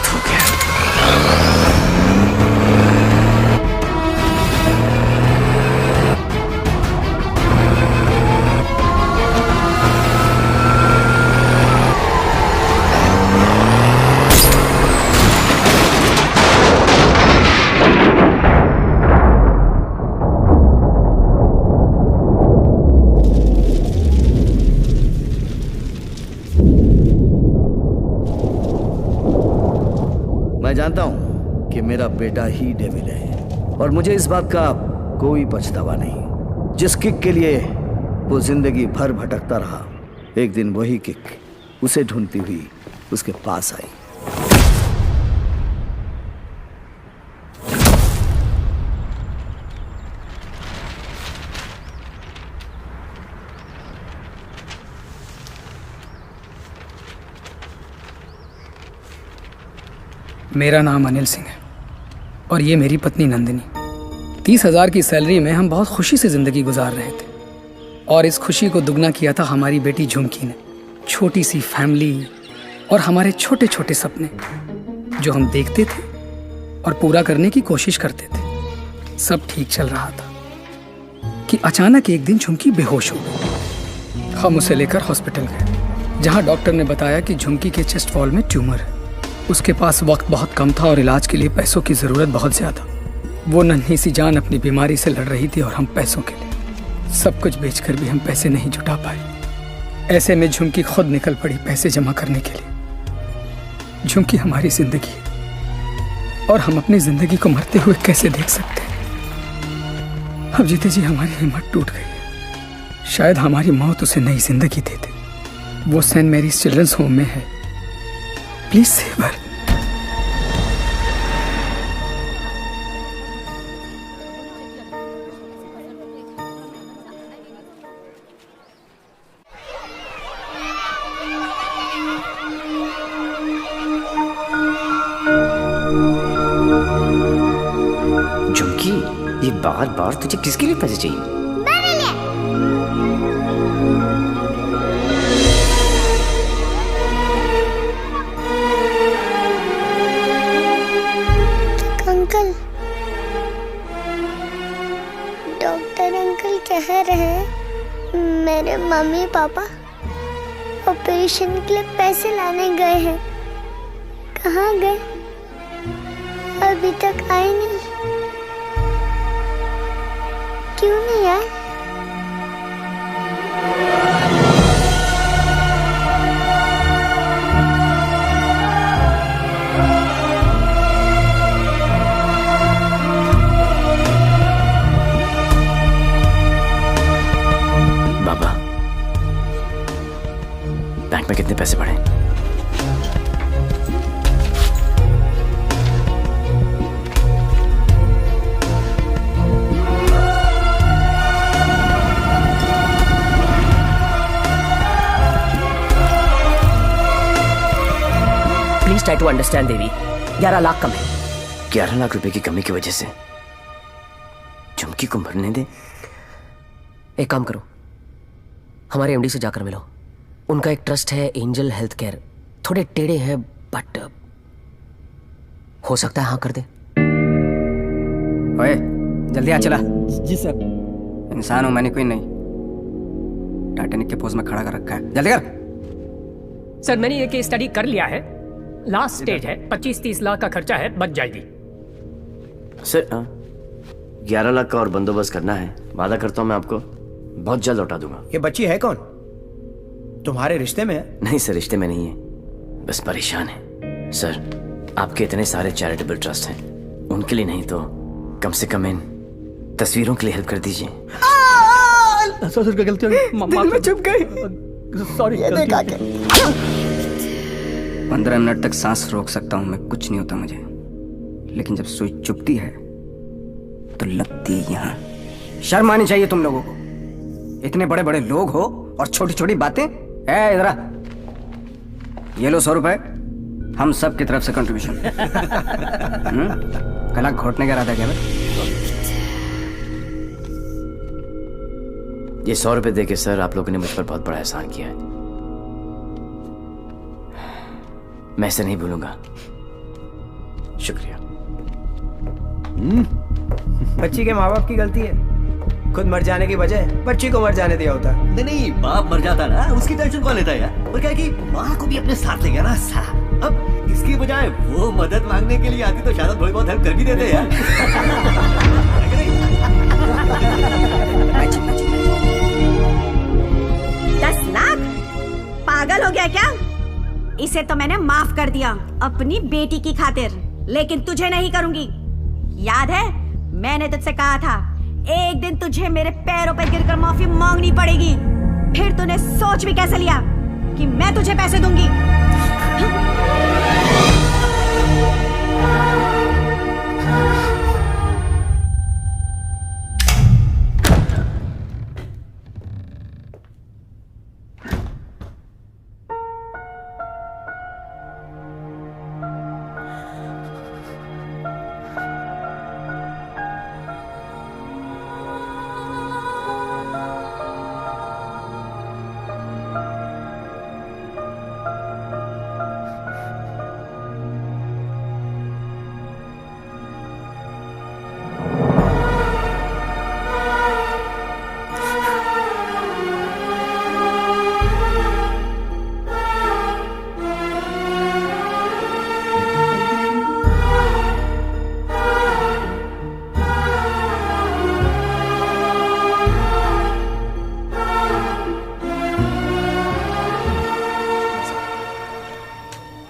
बहुत हो गया। मैं जानता हूं कि मेरा बेटा ही डेविल है और मुझे इस बात का कोई पछतावा नहीं। जिस किक के लिए वो जिंदगी भर भटकता रहा, एक दिन वही किक उसे ढूंढती हुई उसके पास आई। मेरा नाम अनिल सिंह है और ये मेरी पत्नी नंदिनी। 30,000 की सैलरी में हम बहुत खुशी से ज़िंदगी गुजार रहे थे और इस खुशी को दुगना किया था हमारी बेटी झुमकी ने। छोटी सी फैमिली और हमारे छोटे छोटे सपने जो हम देखते थे और पूरा करने की कोशिश करते थे। सब ठीक चल रहा था कि अचानक एक दिन झुमकी बेहोश हो गई। हम उसे लेकर हॉस्पिटल गए जहाँ डॉक्टर ने बताया कि झुमकी के चेस्ट वॉल में ट्यूमर है। उसके पास वक्त बहुत कम था और इलाज के लिए पैसों की ज़रूरत बहुत ज़्यादा। वो नन्ही सी जान अपनी बीमारी से लड़ रही थी और हम पैसों के लिए सब कुछ बेचकर भी हम पैसे नहीं जुटा पाए। ऐसे में झुमकी खुद निकल पड़ी पैसे जमा करने के लिए। झुमकी हमारी ज़िंदगी है और हम अपनी ज़िंदगी को मरते हुए कैसे देख सकते हैं। अब जीते जी हमारी हिम्मत टूट गई है। शायद हमारी मौत उसे नई ज़िंदगी दे दे। वो सेंट मैरीज चिल्ड्रंस होम में है। Please save her. झुमकी, ये बार बार तुझे किसके लिए पैसे चाहिए? अंकल, डॉक्टर अंकल कह रहे हैं मेरे मम्मी पापा ऑपरेशन के लिए पैसे लाने गए हैं। कहाँ गए? अभी तक आए नहीं। क्यों नहीं आए? बाबा, बैंक में कितने पैसे पड़े? प्लीज ट्राई टू अंडरस्टैंड देवी। 11 लाख कम है। 11 लाख रुपए की कमी की वजह से झुमकी को मरने दे? एक काम करो, हमारे एमडी से जाकर मिलो। उनका एक ट्रस्ट है एंजल हेल्थ केयर। थोड़े टेढ़े हैं बट हो सकता है हाँ कर दे। ओए जल्दी आ चला। जी सर। इंसान हूं मैंने, कोई नहीं। टाइटैनिक के पोज में खड़ा कर रखा है। जल्दी कर। सर मैंने ये केस स्टडी कर लिया है। लास्ट स्टेज है, 25-30 लाख का खर्चा है, बच जाएगी। सर 11 लाख का और बंदोबस्त करना है। वादा करता हूँ मैं आपको बहुत जल्द लौटा दूंगा। ये बच्ची है कौन? तुम्हारे रिश्ते में है? नहीं सर, रिश्ते में नहीं है, बस परेशान है। सर आपके इतने सारे चैरिटेबल ट्रस्ट हैं, उनके लिए नहीं तो कम से कम इन तस्वीरों के लिए हेल्प कर दीजिए। सर गलती हो गई, दिल में चुप गई। सॉरी। 15 मिनट तक सांस रोक सकता हूं मैं, कुछ नहीं होता मुझे। लेकिन जब सुई चुभती है तो लगती है यहाँ। शर्म आनी चाहिए तुम लोगों को। इतने बड़े बड़े लोग हो और छोटी छोटी बातें। इधर आ, ये लो 100 रुपए, हम सब की तरफ से कंट्रीब्यूशन। गला घोटने का इरादा क्या भाई? ये 100 रुपए देके सर आप लोगों ने मुझ पर बहुत बड़ा एहसान किया है। मैं इसे नहीं भूलूंगा। शुक्रिया। बच्ची के माँ बाप की गलती है, खुद मर जाने की बजाय बच्ची को मर जाने दिया होता। नहीं, बाप मर जाता ना, उसकी टेंशन कौन लेता है यार? और क्या है कि माँ को भी अपने साथ ले गया ना साला। अब इसकी बजाय वो मदद मांगने के लिए आती तो शायद थोड़ी बहुत हेल्प कर भी देते यार। 10 लाख? पागल हो गया क्या? इसे तो मैंने माफ कर दिया अपनी बेटी की खातिर, लेकिन तुझे नहीं करूंगी। याद है मैंने तुझसे कहा था एक दिन तुझे मेरे पैरों पर गिरकर माफी मांगनी पड़ेगी। फिर तूने सोच भी कैसे लिया कि मैं तुझे पैसे दूंगी?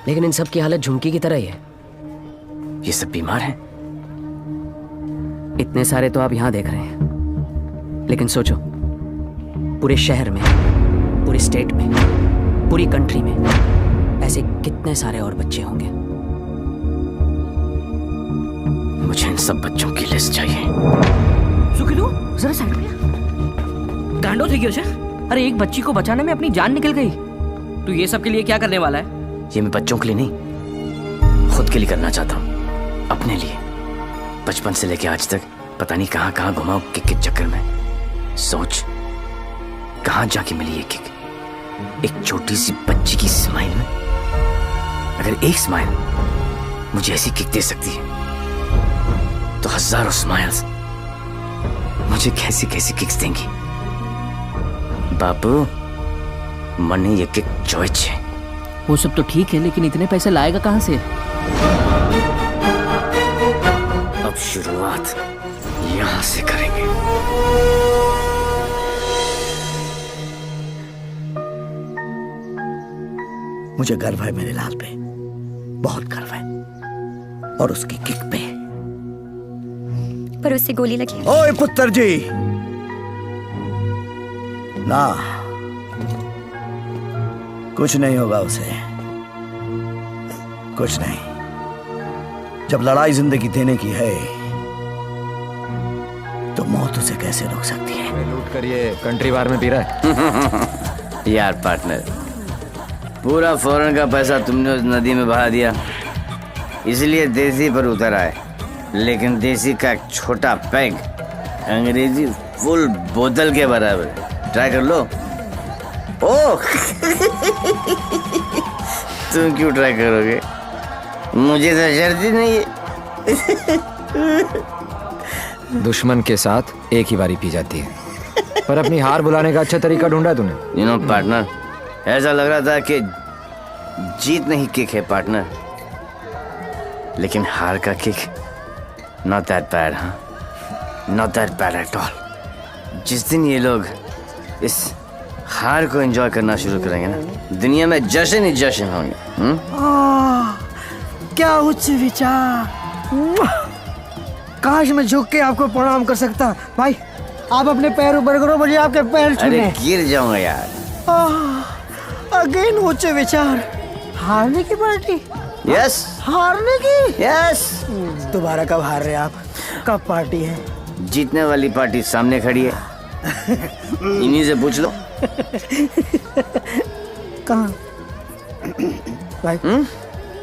लेकिन इन सब की हालत झुमकी की तरह ही है। ये सब बीमार हैं। इतने सारे तो आप यहां देख रहे हैं, लेकिन सोचो पूरे शहर में, पूरे स्टेट में, पूरी कंट्री में ऐसे कितने सारे और बच्चे होंगे। मुझे इन सब बच्चों की लिस्ट चाहिए। सुखिलू जरा साइड में। गांडो थी क्या? अरे एक बच्ची को बचाने में अपनी जान निकल गई। तू ये सब के लिए क्या करने वाला है? ये मैं बच्चों के लिए नहीं, खुद के लिए करना चाहता हूँ, अपने लिए। बचपन से लेके आज तक पता नहीं कहाँ कहाँ घुमा किक के चक्कर में। सोच कहाँ जाके मिली ये किक, एक छोटी सी बच्ची की स्माइल में। अगर एक स्माइल मुझे ऐसी किक दे सकती है तो हजारों स्माइल्स मुझे कैसी कैसी किक्स देंगी। बाबू मनी ये किक चॉइस है। वो सब तो ठीक है, लेकिन इतने पैसे लाएगा कहाँ से? अब शुरुआत यहां से करेंगे। मुझे गर्व है मेरे लाल पे, बहुत गर्व है, और उसकी किक पे। पर उससे गोली लगी। ओए पुत्र जी, ना कुछ नहीं होगा उसे, कुछ नहीं। जब लड़ाई जिंदगी देने की है तो मौत उसे कैसे रोक सकती है? लूट कर ये कंट्री बार में पी रहा है। यार पार्टनर, पूरा फॉरेन का पैसा तुमने उस नदी में बहा दिया, इसलिए देसी पर उतर आए। लेकिन देसी का एक छोटा पैग अंग्रेजी फुल बोतल के बराबर। ट्राई कर लो। ओह तुम क्यों ट्राई करोगे? मुझे तो शर्त ही नहीं है। दुश्मन के साथ एक ही बारी पी जाती है, पर अपनी हार बुलाने का अच्छा तरीका ढूंढा तूने। यू नो पार्टनर, ऐसा लग रहा था कि जीत नहीं किक है पार्टनर, लेकिन हार का किक नॉट दैट बैड। हाँ, not that bad at all. जिस दिन ये लोग इस हार को एंजॉय करना शुरू करेंगे ना, दुनिया में जश्न ही जश्न होंगे। क्या उच्च विचार! काश मैं झुक के आपको प्रणाम कर सकता। भाई आप अपने पैर ऊपर करो, मुझे आपके पैर छूने। अरे गिर जाऊंगा यार। अगेन उच्च विचार। हारने की पार्टी? यस। हारने की? यस। दोबारा कब हार रहे आप? कब पार्टी है? जीतने वाली पार्टी सामने खड़ी है, इन्हीं से पूछ लो। कहाँ? भाई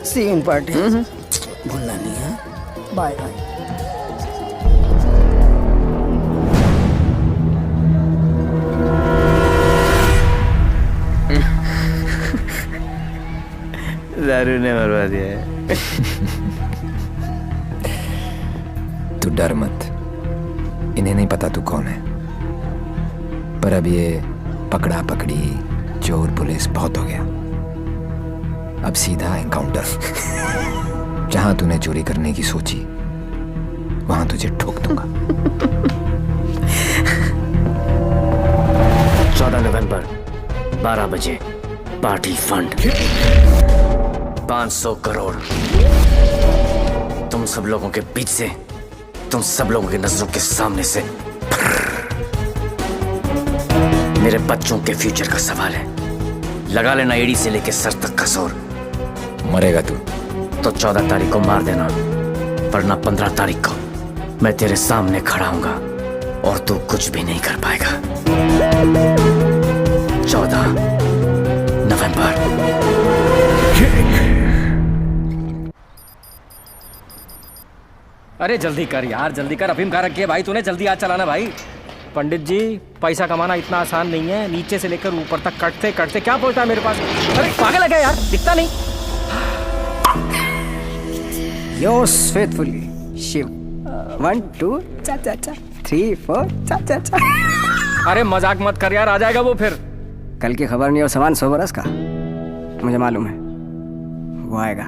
सी इन पार्टी। भूलना नहीं है। Bye bye. दारू ने मरवा दिया है। डर मत, इन्हें नहीं पता तू कौन है, पर अब ये पकड़ा पकड़ी चोर पुलिस बहुत हो गया। अब सीधा एनकाउंटर। जहां तूने चोरी करने की सोची वहां तुझे ठोक दूंगा। 14 नवंबर 12 बजे पार्टी फंड 500 करोड़। तुम सब लोगों के बीच से, तुम सब लोगों की नजरों के सामने से मेरे बच्चों के फ्यूचर का सवाल है। लगा लेना एड़ी से लेके सर तक का जोर। मरेगा तू तो 14 तारीख को मार देना, वरना 15 तारीख को मैं तेरे सामने खड़ा हूंगा और तू कुछ भी नहीं कर पाएगा। 14 नवंबर। अरे जल्दी कर यार, जल्दी कर। अफीम कहाँ रखी है भाई तूने? जल्दी आज चलाना भाई। पंडित जी, पैसा कमाना इतना आसान नहीं है। नीचे से लेकर ऊपर तक कटते कटते क्या पहुंचता है मेरे पास? अरे पागल है क्या यार, दिखता नहीं। Yours faithfully, Shiv. 1 2 चा चा चा 3 4 चा चा चा। अरे मजाक मत कर यार, आ जाएगा वो फिर। कल की खबर नहीं और सामान 100 बरस का, मुझे मालूम है वो आएगा,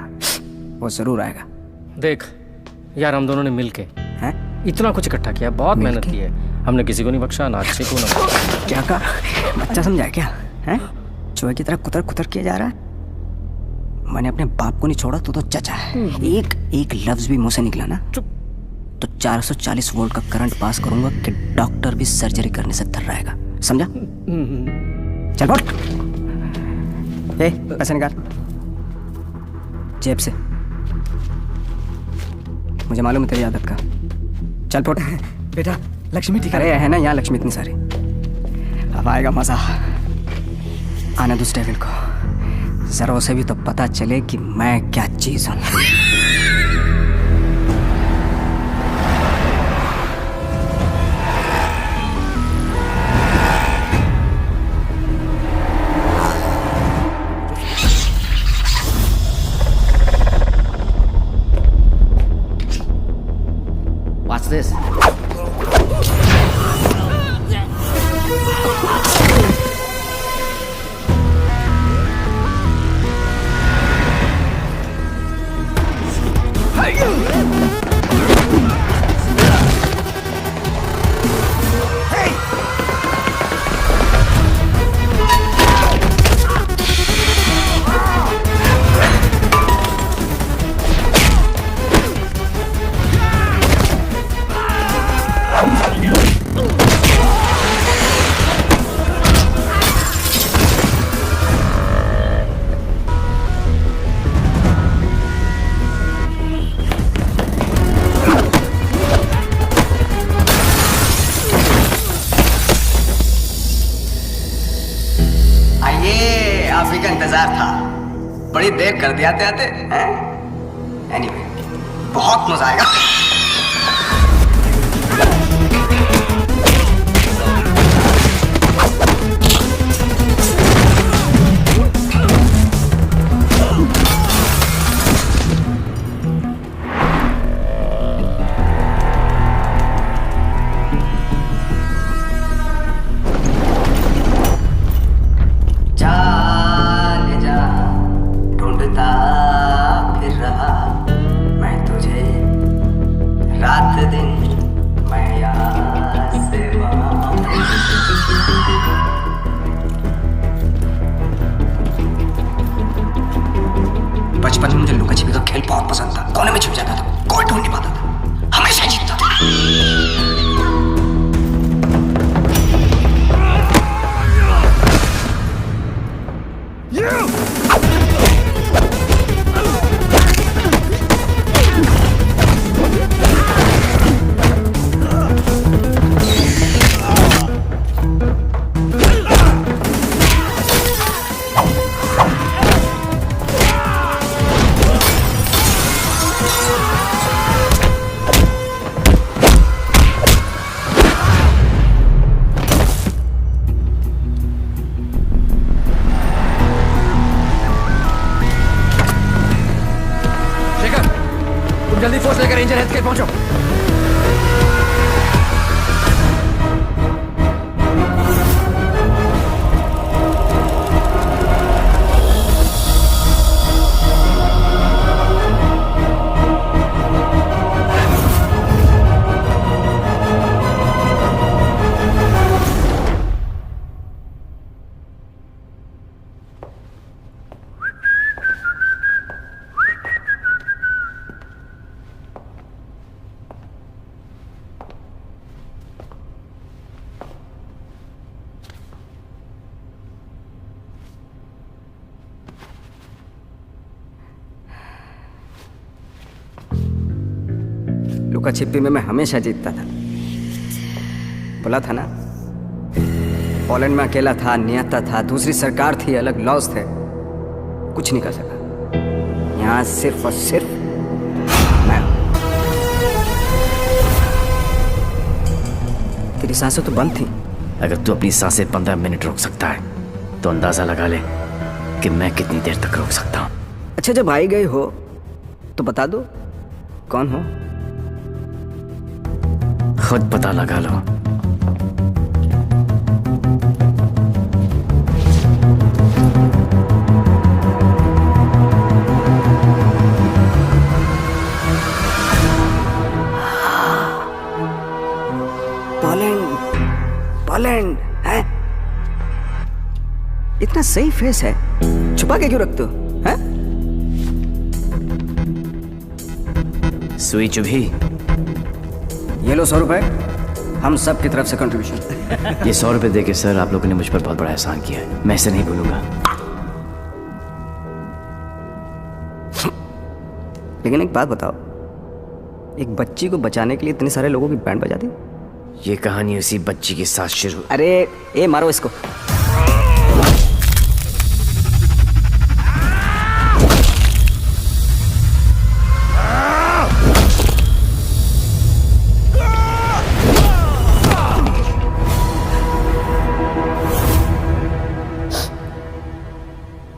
वो जरूर आएगा। देख यार, हम दोनों ने मिलके इतना कुछ इकट्ठा किया, बहुत मेहनत की है हमने, किसी को नहीं बख्शा, ना अच्छे को ना। क्या कहा? बच्चा समझा क्या है? चूहे की तरह कुतर कुतर किया जा रहा है। मैंने अपने बाप को नहीं छोड़ा तो चचा है। एक लफ्ज भी मुंह से निकला ना तो 440 वोल्ट का करंट पास करूंगा कि डॉक्टर भी सर्जरी करने से थर रहेगा, समझा? चल बोल। पैसे निकाल जेब से, मुझे मालूम है तेरी आदत का। चल फोट। बेटा लक्ष्मी ठीक अरे है ना यहाँ लक्ष्मी इतनी सारी। अब आएगा मजा। आने दूसरे डेविल को, जरा उसे भी तो पता चले कि मैं क्या चीज हूं। What's this? बड़ी देर कर दिया आते आते। एनीवे, बहुत मजा आएगा। बचपन में मुझे लुका छिपी का खेल बहुत पसंद था। कोने में छिप जाता था, कोई ढूंढ नहीं पाता था, हमेशा जीतता था। जल्दी फोर्स लेकर रेंजर हेल्थ केयर पहुंचो। लुका छिपी में मैं हमेशा जीतता था। बोला था ना, पोलैंड में अकेला था, नियता था, दूसरी सरकार थी, अलग लॉज थे, कुछ नहीं कर सका। यहाँ सिर्फ और सिर्फ मैं। तेरी सांसें तो बंद थी। अगर तू अपनी सांसें 15 मिनट रोक सकता है तो अंदाजा लगा ले कि मैं कितनी देर तक रोक सकता हूँ। अच्छा, जब आई गई हो तो बता दो कौन हो। खुद पता लगा लो। पोलैंड है? इतना सही फेस है, छुपा के क्यों रखते हो? हैं? सुई चुभी। ये लो 100 रुपए, हम सब की तरफ से कंट्रीब्यूशन। ये 100 रुपए देके सर आप लोगों ने मुझ पर बहुत बड़ा एहसान किया है, मैं इसे नहीं भूलूंगा। लेकिन एक बात बताओ, एक बच्ची को बचाने के लिए इतने सारे लोगों की बैंड बजा दी? ये कहानी उसी बच्ची के साथ शुरू। अरे ए मारो इसको।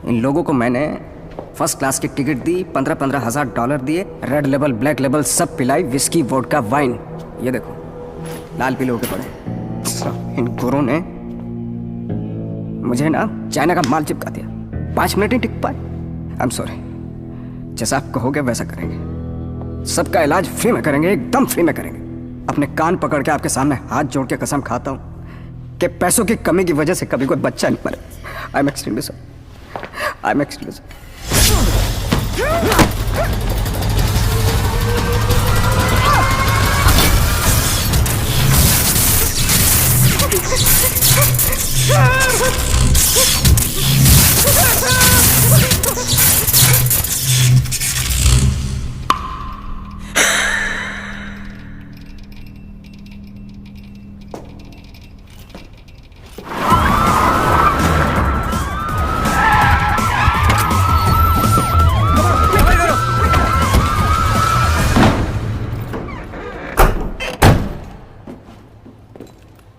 इन लोगों को मैंने फर्स्ट क्लास की टिकट दी, 15-15 हजार डॉलर दिए, रेड लेबल ब्लैक लेबल सब पिलाई, विस्की वोडका वाइन। ये देखो लाल पीले होके पड़े। इन गुरों ने मुझे ना चाइना का माल चिपका दिया, 5 मिनट ही टिक पाए। आई एम सॉरी, जैसा आप कहोगे वैसा करेंगे। सबका इलाज फ्री में करेंगे, एकदम फ्री में करेंगे। अपने कान पकड़ के आपके सामने हाथ जोड़ के कसम खाता हूं कि पैसों की कमी की वजह से कभी कोई बच्चा नहीं मरे। I am extremely sorry, I am extremely sorry.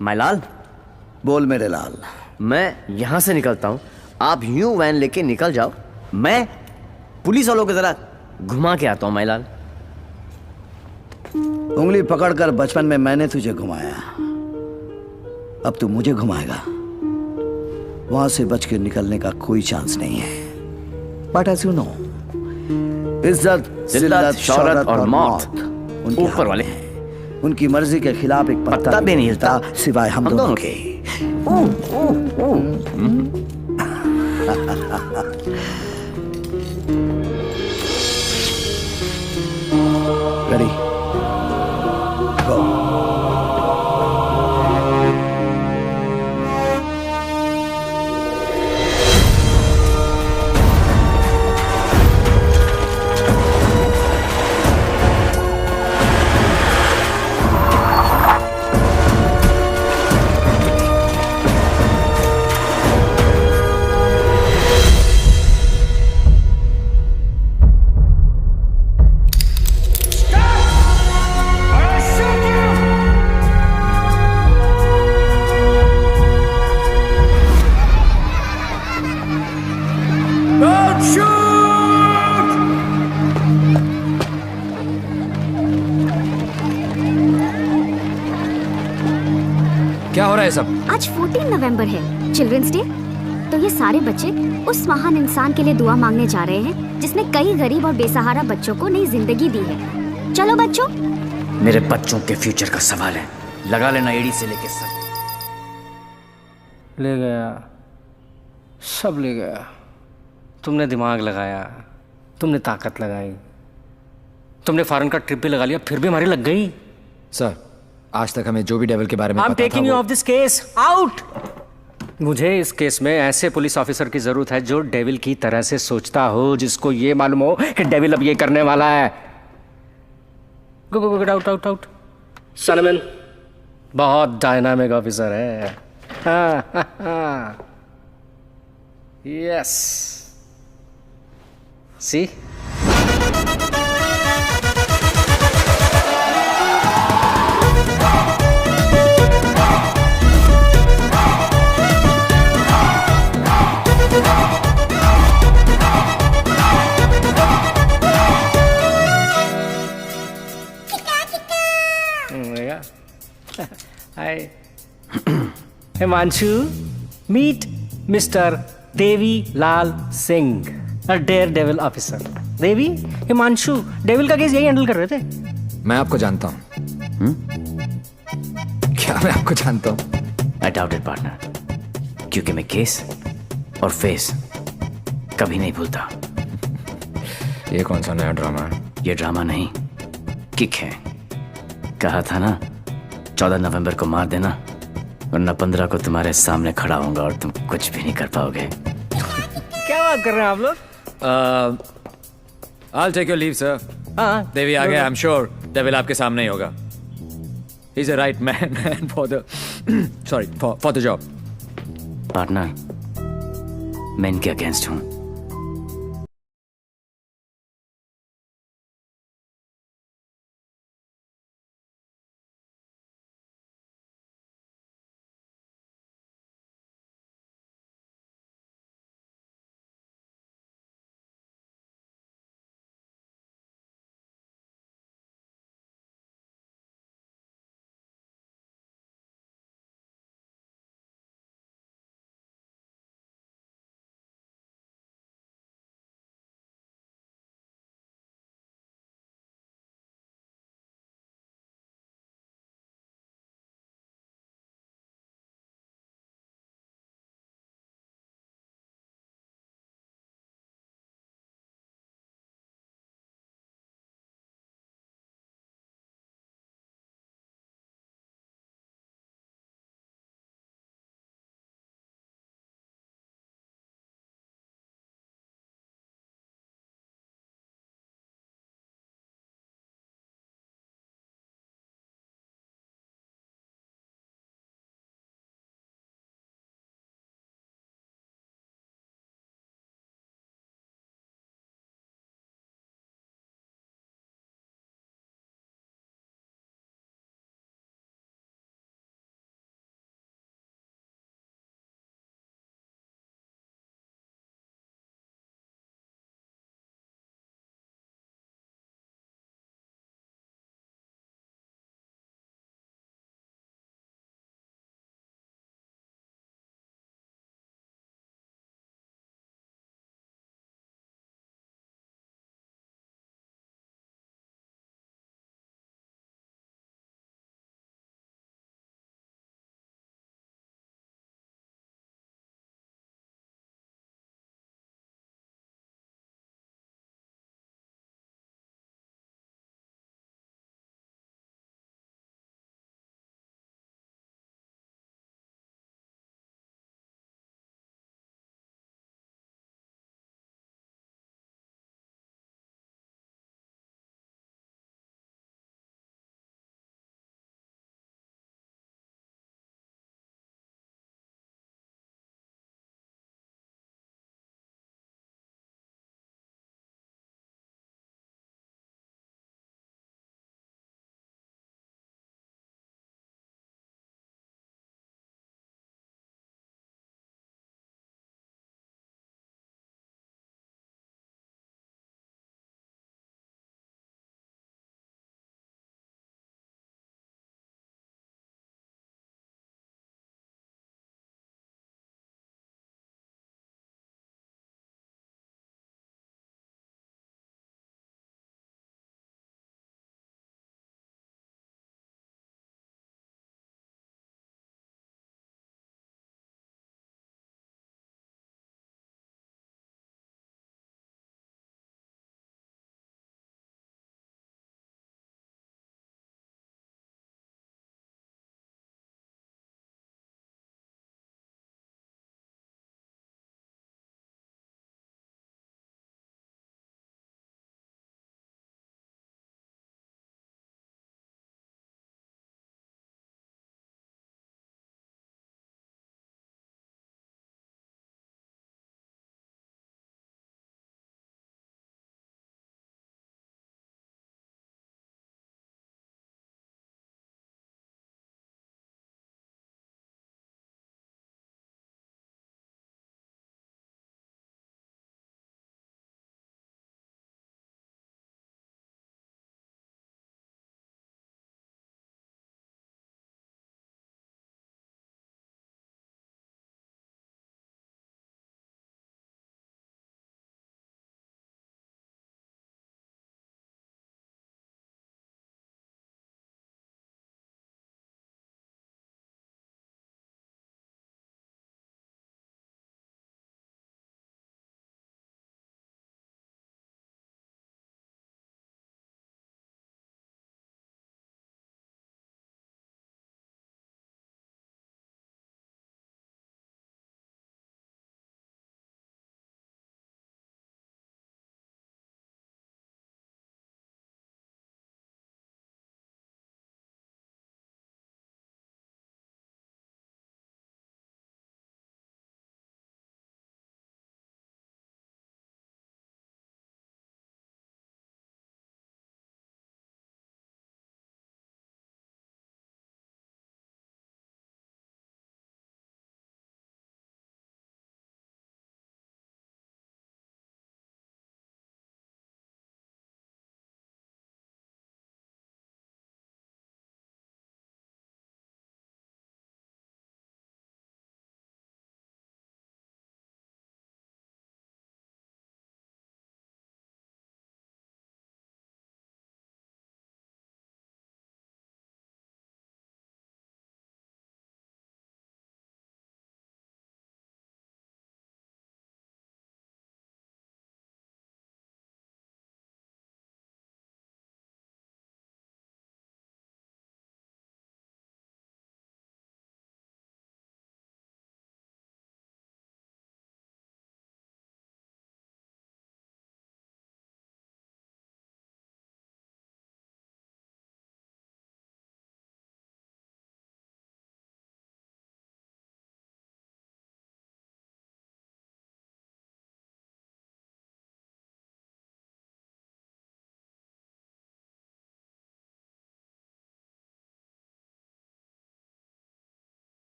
मायलाल, बोल मेरे लाल। मैं यहां से निकलता हूं, आप यूं वैन लेके निकल जाओ, मैं पुलिस वालों की तरह घुमा के आता हूं। मायलाल, उंगली पकड़कर बचपन में मैंने तुझे घुमाया, अब तू मुझे घुमाएगा। वहां से बच के निकलने का कोई चांस नहीं है। बट एज यू नो, इज्जत, जिल्लत, शौहरत और मौत ऊपर वाले। उनकी मर्जी के खिलाफ एक पत्ता भी नहीं हिलता सिवाय हम दोनों के। रेडी, गो। क्या हो रहा है सब? आज 14 नवंबर है, चिल्ड्रंस डे। तो ये सारे बच्चे उस महान इंसान के लिए दुआ मांगने जा रहे हैं जिसने कई गरीब और बेसहारा बच्चों को नई जिंदगी दी है। चलो बच्चों। मेरे बच्चों के फ्यूचर का सवाल है, लगा लेना एड़ी से लेके सर। ले गया, सब ले गया। तुमने दिमाग लगाया, तुमने ताकत लगाई, तुमने फॉरेन का ट्रिप भी लगा लिया, फिर भी हमारी लग गई। सर, आज तक हमें जो भी डेविल के बारे में I'm पता taking था you वो... off this case. Out! मुझे इस केस में ऐसे पुलिस ऑफिसर की जरूरत है जो डेविल की तरह से सोचता हो, जिसको ये मालूम हो कि डेविल अब ये करने वाला है। Go go get out out out. सनमैन बहुत डायनामिक ऑफिसर है। Yes see Hi. Himanshu, meet Mr. Devi Lal Singh, a daredevil officer. Devi, Himanshu devil का केस यही हैंडल कर रहे थे। मैं आपको जानता हूँ। क्या मैं आपको जानता हूँ? I doubt it, partner. क्योंकि मैं केस और फेस कभी नहीं भूलता। ये कौन सा नया ड्रामा है? ये ड्रामा नहीं, किक है। कहा था ना 14 नवंबर को मार देना, वरना 15 को तुम्हारे सामने खड़ा होऊंगा और तुम कुछ भी नहीं कर पाओगे। क्या बात कर रहे हैं आप लोग? I'll take your leave, sir. हाँ, देवी आ गया। I'm sure डेविल आपके सामने ही होगा। He's a right man for the sorry for the job. Partner, मैं इनके अगेंस्ट हूँ।